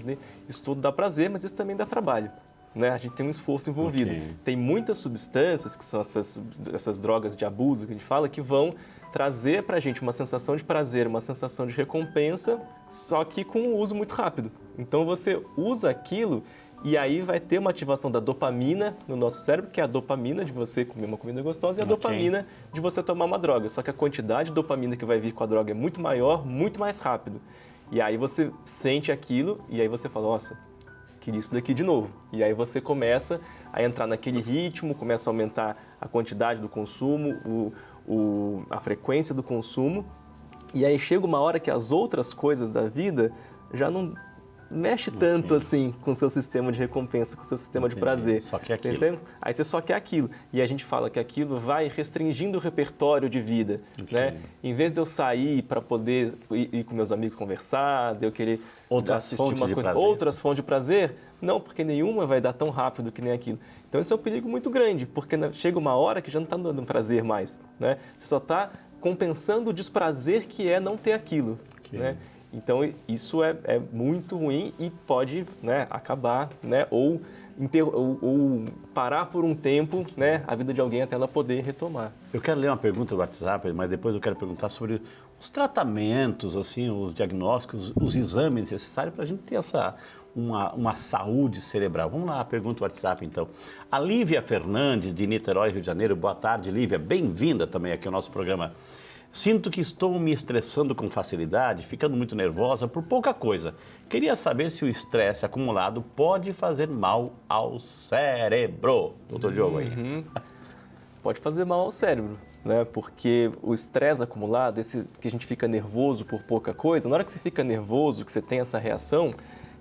Isso tudo dá prazer, mas isso também dá trabalho. Né? A gente tem um esforço envolvido. Okay. Tem muitas substâncias, que são essas drogas de abuso que a gente fala, que vão trazer para a gente uma sensação de prazer, uma sensação de recompensa, só que com um uso muito rápido. Então você usa aquilo e aí vai ter uma ativação da dopamina no nosso cérebro, que é a dopamina de você comer uma comida gostosa e a dopamina de você tomar uma droga. Só que a quantidade de dopamina que vai vir com a droga é muito maior, muito mais rápido. E aí você sente aquilo e aí você fala, nossa, queria isso daqui de novo. E aí você começa a entrar naquele ritmo, começa a aumentar a quantidade do consumo, a frequência do consumo, e aí chega uma hora que as outras coisas da vida já não mexe tanto assim com o seu sistema de recompensa, com o seu sistema de prazer. Só quer Você aquilo. entende? Aí você só quer aquilo. E a gente fala que aquilo vai restringindo o repertório de vida, né? Em vez de eu sair para poder ir com meus amigos conversar, de eu querer Outras assistir fontes uma de coisa, prazer. outras fontes de prazer, não, porque nenhuma vai dar tão rápido que nem aquilo. Então esse é um perigo muito grande, porque chega uma hora que já não está dando prazer mais, né? Você só está compensando o desprazer que é não ter aquilo, né? Então isso é muito ruim e pode, né, acabar, né, ou parar por um tempo, né, a vida de alguém até ela poder retomar. Eu quero ler uma pergunta do WhatsApp, mas depois eu quero perguntar sobre os tratamentos, assim, os diagnósticos, os exames necessários para a gente ter uma saúde cerebral. Vamos lá, a pergunta do WhatsApp, então. A Lívia Fernandes, de Niterói, Rio de Janeiro. Boa tarde, Lívia. Bem-vinda também aqui ao nosso programa. Sinto que estou me estressando com facilidade, ficando muito nervosa por pouca coisa. Queria saber se o estresse acumulado pode fazer mal ao cérebro. Doutor Diogo aí. Pode fazer mal ao cérebro, né? Porque o estresse acumulado, esse que a gente fica nervoso por pouca coisa, na hora que você fica nervoso, que você tem essa reação,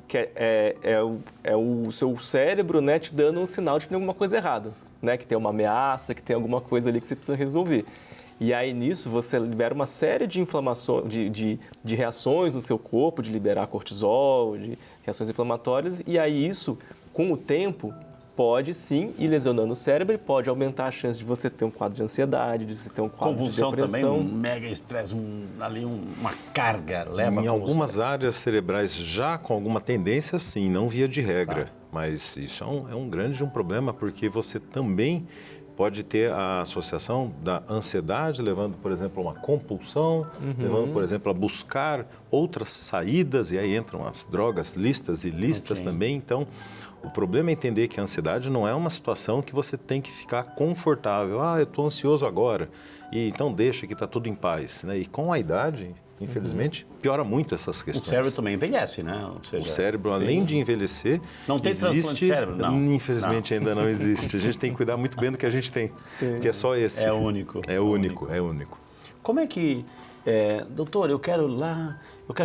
que é o seu cérebro, né, te dando um sinal de que tem alguma coisa errada, né? Que tem uma ameaça, que tem alguma coisa ali que você precisa resolver. E aí, nisso, você libera uma série de inflamações, de reações no seu corpo, de liberar cortisol, de reações inflamatórias. E aí, isso, com o tempo, pode sim ir lesionando o cérebro e pode aumentar a chance de você ter um quadro de ansiedade, de você ter um quadro Convulsão de depressão. também, um mega estresse, uma carga, leva Em a algumas áreas cerebrais já com alguma tendência, sim, não via de regra. Mas isso é um grande problema, porque você também pode ter a associação da ansiedade, levando, por exemplo, a uma compulsão, levando, por exemplo, a buscar outras saídas, e aí entram as drogas listas e listas também. Então, o problema é entender que a ansiedade não é uma situação que você tem que ficar confortável. Ah, eu estou ansioso agora, e então deixa que está tudo em paz, né? E com a idade, infelizmente, piora muito essas O questões. cérebro também envelhece, né? Ou seja, O cérebro, além de envelhecer, Não tem transplante de cérebro, não? Infelizmente ainda não existe. A gente tem que cuidar muito bem do que a gente tem, que é só esse. É único. É único, é único. Como é que... doutor, eu quero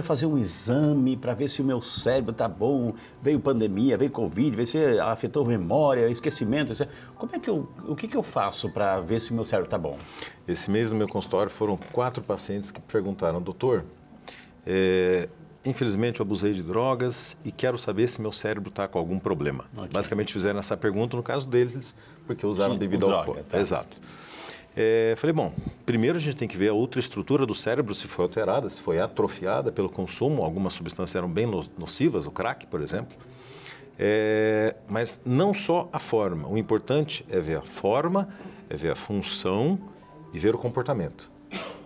fazer um exame para ver se o meu cérebro está bom. Veio pandemia, veio Covid, ver se afetou a memória, esquecimento. O que eu faço para ver se o meu cérebro está bom? Esse mês no meu consultório foram 4 pacientes que perguntaram, doutor, infelizmente eu abusei de drogas e quero saber se meu cérebro está com algum problema. Basicamente fizeram essa pergunta no caso deles, porque usaram bebida alcoólica. Tá. Exato. Falei, bom, primeiro a gente tem que ver a outra estrutura do cérebro, se foi alterada, se foi atrofiada pelo consumo. Algumas substâncias eram bem nocivas, o crack, por exemplo. Mas não só a forma. O importante é ver a forma, é ver a função e ver o comportamento.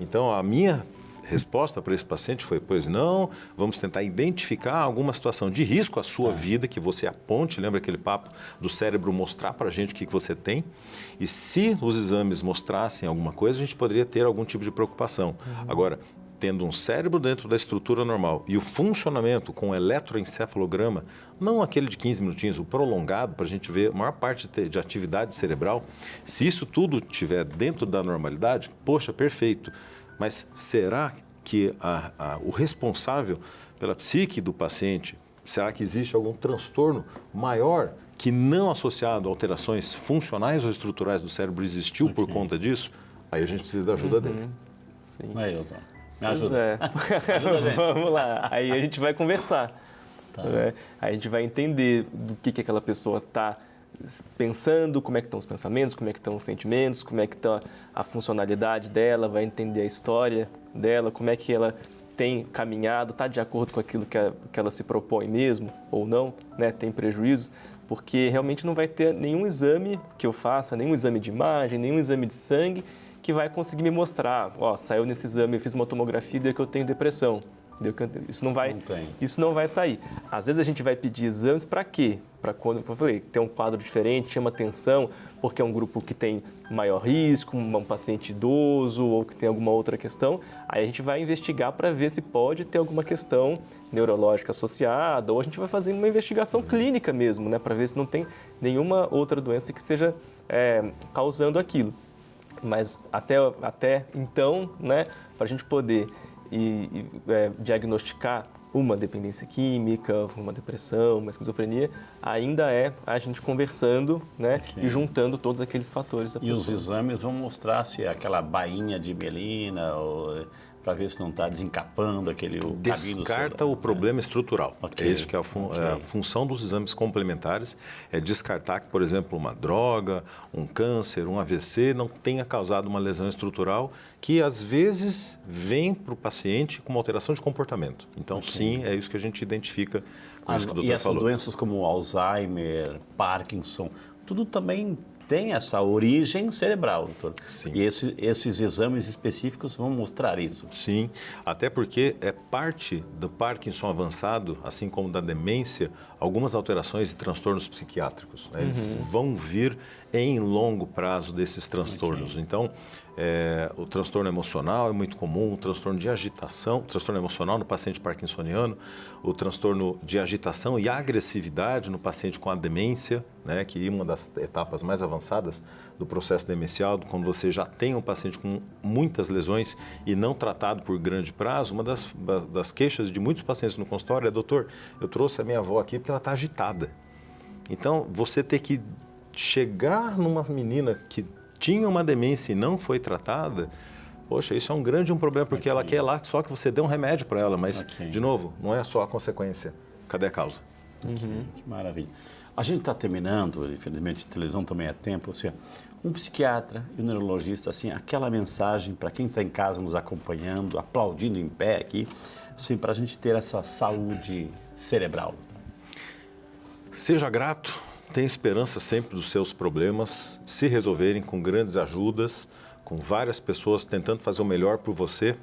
Então, a minha resposta para esse paciente foi, pois não, vamos tentar identificar alguma situação de risco à sua vida, que você aponte, lembra aquele papo do cérebro mostrar para a gente o que você tem? E se os exames mostrassem alguma coisa, a gente poderia ter algum tipo de preocupação. Agora, tendo um cérebro dentro da estrutura normal e o funcionamento com eletroencefalograma, não aquele de 15 minutinhos, o prolongado, para a gente ver a maior parte de atividade cerebral, se isso tudo estiver dentro da normalidade, poxa, perfeito. Mas será que o responsável pela psique do paciente, será que existe algum transtorno maior que não associado a alterações funcionais ou estruturais do cérebro existiu por conta disso? Aí a gente precisa da ajuda dele. Sim. Aí, doutor. Me Pois ajuda. Ajuda a gente. Vamos lá. Aí a gente vai conversar. Né? Aí a gente vai entender do que aquela pessoa está pensando, como é que estão os pensamentos, como é que estão os sentimentos, como é que está a funcionalidade dela, vai entender a história dela, como é que ela tem caminhado, está de acordo com aquilo que ela se propõe mesmo ou não, né? Tem prejuízo, porque realmente não vai ter nenhum exame que eu faça, nenhum exame de imagem, nenhum exame de sangue que vai conseguir me mostrar, ó, saiu nesse exame, eu fiz uma tomografia e deu que eu tenho depressão. Isso não vai sair. Às vezes a gente vai pedir exames para quê? Para quando, como eu falei, tem um quadro diferente, chama atenção, porque é um grupo que tem maior risco, um paciente idoso ou que tem alguma outra questão. Aí a gente vai investigar para ver se pode ter alguma questão neurológica associada, ou a gente vai fazer uma investigação clínica mesmo, né, para ver se não tem nenhuma outra doença que esteja causando aquilo. Mas até então, né, para a gente poder diagnosticar uma dependência química, uma depressão, uma esquizofrenia, ainda é a gente conversando, né, e juntando todos aqueles fatores da pessoa. E os exames vão mostrar se é aquela bainha de melina, para ver se não está desencapando aquele caminho. Descarta o problema estrutural. Okay. É isso que é a função dos exames complementares, é descartar que, por exemplo, uma droga, um câncer, um AVC não tenha causado uma lesão estrutural que, às vezes, vem para o paciente com uma alteração de comportamento. Então, sim, é isso que a gente identifica com isso que o doutor E essas falou. doenças como Alzheimer, Parkinson, tudo também tem essa origem cerebral, doutor. Sim. E esses exames específicos vão mostrar isso. Sim, até porque é parte do Parkinson avançado, assim como da demência, algumas alterações e transtornos psiquiátricos. Né? Eles vão vir em longo prazo desses transtornos. Okay. Então, o transtorno emocional é muito comum, o transtorno de agitação, transtorno emocional no paciente parkinsoniano, o transtorno de agitação e agressividade no paciente com a demência, né, que é uma das etapas mais avançadas do processo demencial, quando você já tem um paciente com muitas lesões e não tratado por grande prazo. Uma das queixas de muitos pacientes no consultório é: doutor, eu trouxe a minha avó aqui porque ela está agitada. Então, você ter que chegar numa menina que tinha uma demência e não foi tratada, poxa, isso é um grande problema, porque ela quer lá só que você dê um remédio para ela, mas, de novo, não é só a consequência. Cadê a causa? Que maravilha. A gente está terminando, infelizmente, a televisão também é tempo, assim, um psiquiatra e um neurologista, assim, aquela mensagem para quem está em casa nos acompanhando, aplaudindo em pé aqui, assim, para a gente ter essa saúde cerebral. Seja grato, tenha esperança sempre dos seus problemas se resolverem com grandes ajudas, com várias pessoas tentando fazer o melhor por você.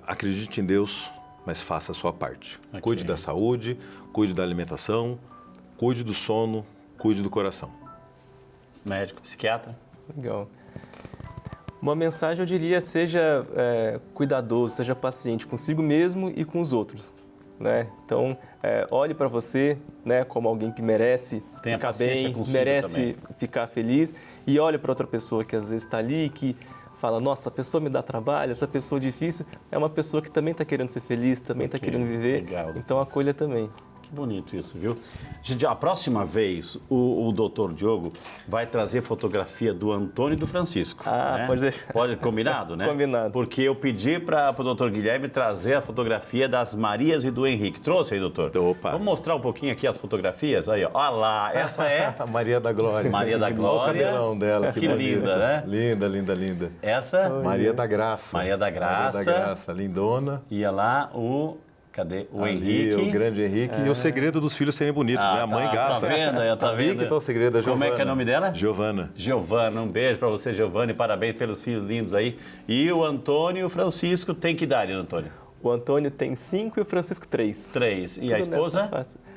Acredite em Deus, mas faça a sua parte. Okay. Cuide da saúde, cuide da alimentação, cuide do sono, cuide do coração. Médico, psiquiatra? Legal. Uma mensagem, eu diria, seja cuidadoso, seja paciente consigo mesmo e com os outros. Né? Então, olhe para você, né, como alguém que merece Tenha ficar paciência bem, consigo merece também. ficar feliz, e olhe para outra pessoa que às vezes está ali, que fala: nossa, essa pessoa me dá trabalho, essa pessoa difícil, é uma pessoa que também está querendo ser feliz, também está querendo viver, legal. Então acolha também. Que bonito isso, viu? Gente, a próxima vez o doutor Diogo vai trazer fotografia do Antônio e do Francisco. Né? Pode deixar. Pode, combinado, né? Combinado. Porque eu pedi para o doutor Guilherme trazer a fotografia das Marias e do Henrique. Trouxe aí, doutor? Opa. Vamos mostrar um pouquinho aqui as fotografias? Aí, ó. Olha lá, essa é A Maria da Glória. Maria da Olha Glória. o cabelão dela. Que bonito. linda, né? Linda, linda, linda. essa. Maria da Graça. Maria da Graça. Maria da Graça, lindona. Ia lá cadê? O Ali, Henrique. o grande Henrique. E o segredo dos filhos serem bonitos, né? A mãe gata. Tá vendo? Tá Ali vendo? que tá o segredo da Giovana. Como é que é o nome dela? Giovana. Giovana, um beijo para você, Giovana, e parabéns pelos filhos lindos aí. E o Antônio e o Francisco tem que idade, Antônio? O Antônio tem 5 e o Francisco 3. 3. E a esposa?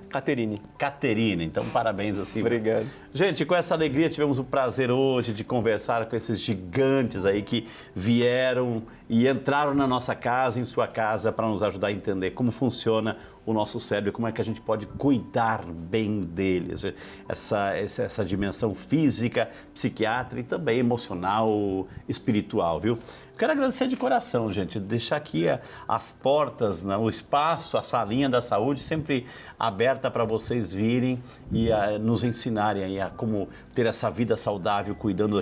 Caterine. Caterina. Então, parabéns assim. Obrigado. Gente, com essa alegria tivemos o prazer hoje de conversar com esses gigantes aí que vieram e entraram na nossa casa, em sua casa, para nos ajudar a entender como funciona o nosso cérebro, como é que a gente pode cuidar bem deles. Essa dimensão física, psiquiátrica e também emocional, espiritual, viu? Quero agradecer de coração, gente, deixar aqui as portas, né, o espaço, a salinha da saúde sempre aberta para vocês virem e nos ensinarem aí a como ter essa vida saudável, cuidando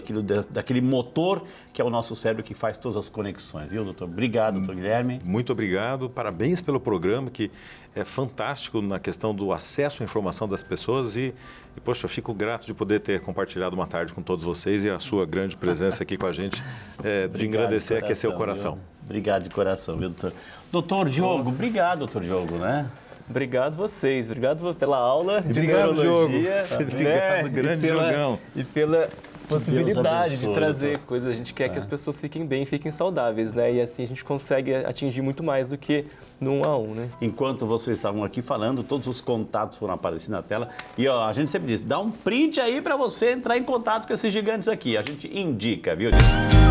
daquele motor que é o nosso cérebro que faz todas as conexões, viu, doutor? Obrigado, doutor Guilherme. Muito obrigado, parabéns pelo programa, que é fantástico na questão do acesso à informação das pessoas e poxa, eu fico grato de poder ter compartilhado uma tarde com todos vocês e a sua grande presença aqui com a gente, de engrandecer e aquecer o coração. Viu? Obrigado de coração, viu, doutor? Doutor Diogo, obrigado, doutor Diogo, né? Obrigado vocês, obrigado pela aula de Obrigado, neurologia. Diogo. Obrigado, grande Diogão. E pela possibilidade abençoe, de trazer doutor. coisas. A gente quer que as pessoas fiquem bem, fiquem saudáveis, né? E assim a gente consegue atingir muito mais do que no 1 a 1, né? Enquanto vocês estavam aqui falando, todos os contatos foram aparecendo na tela. E ó, a gente sempre diz, dá um print aí para você entrar em contato com esses gigantes aqui. A gente indica, viu, gente?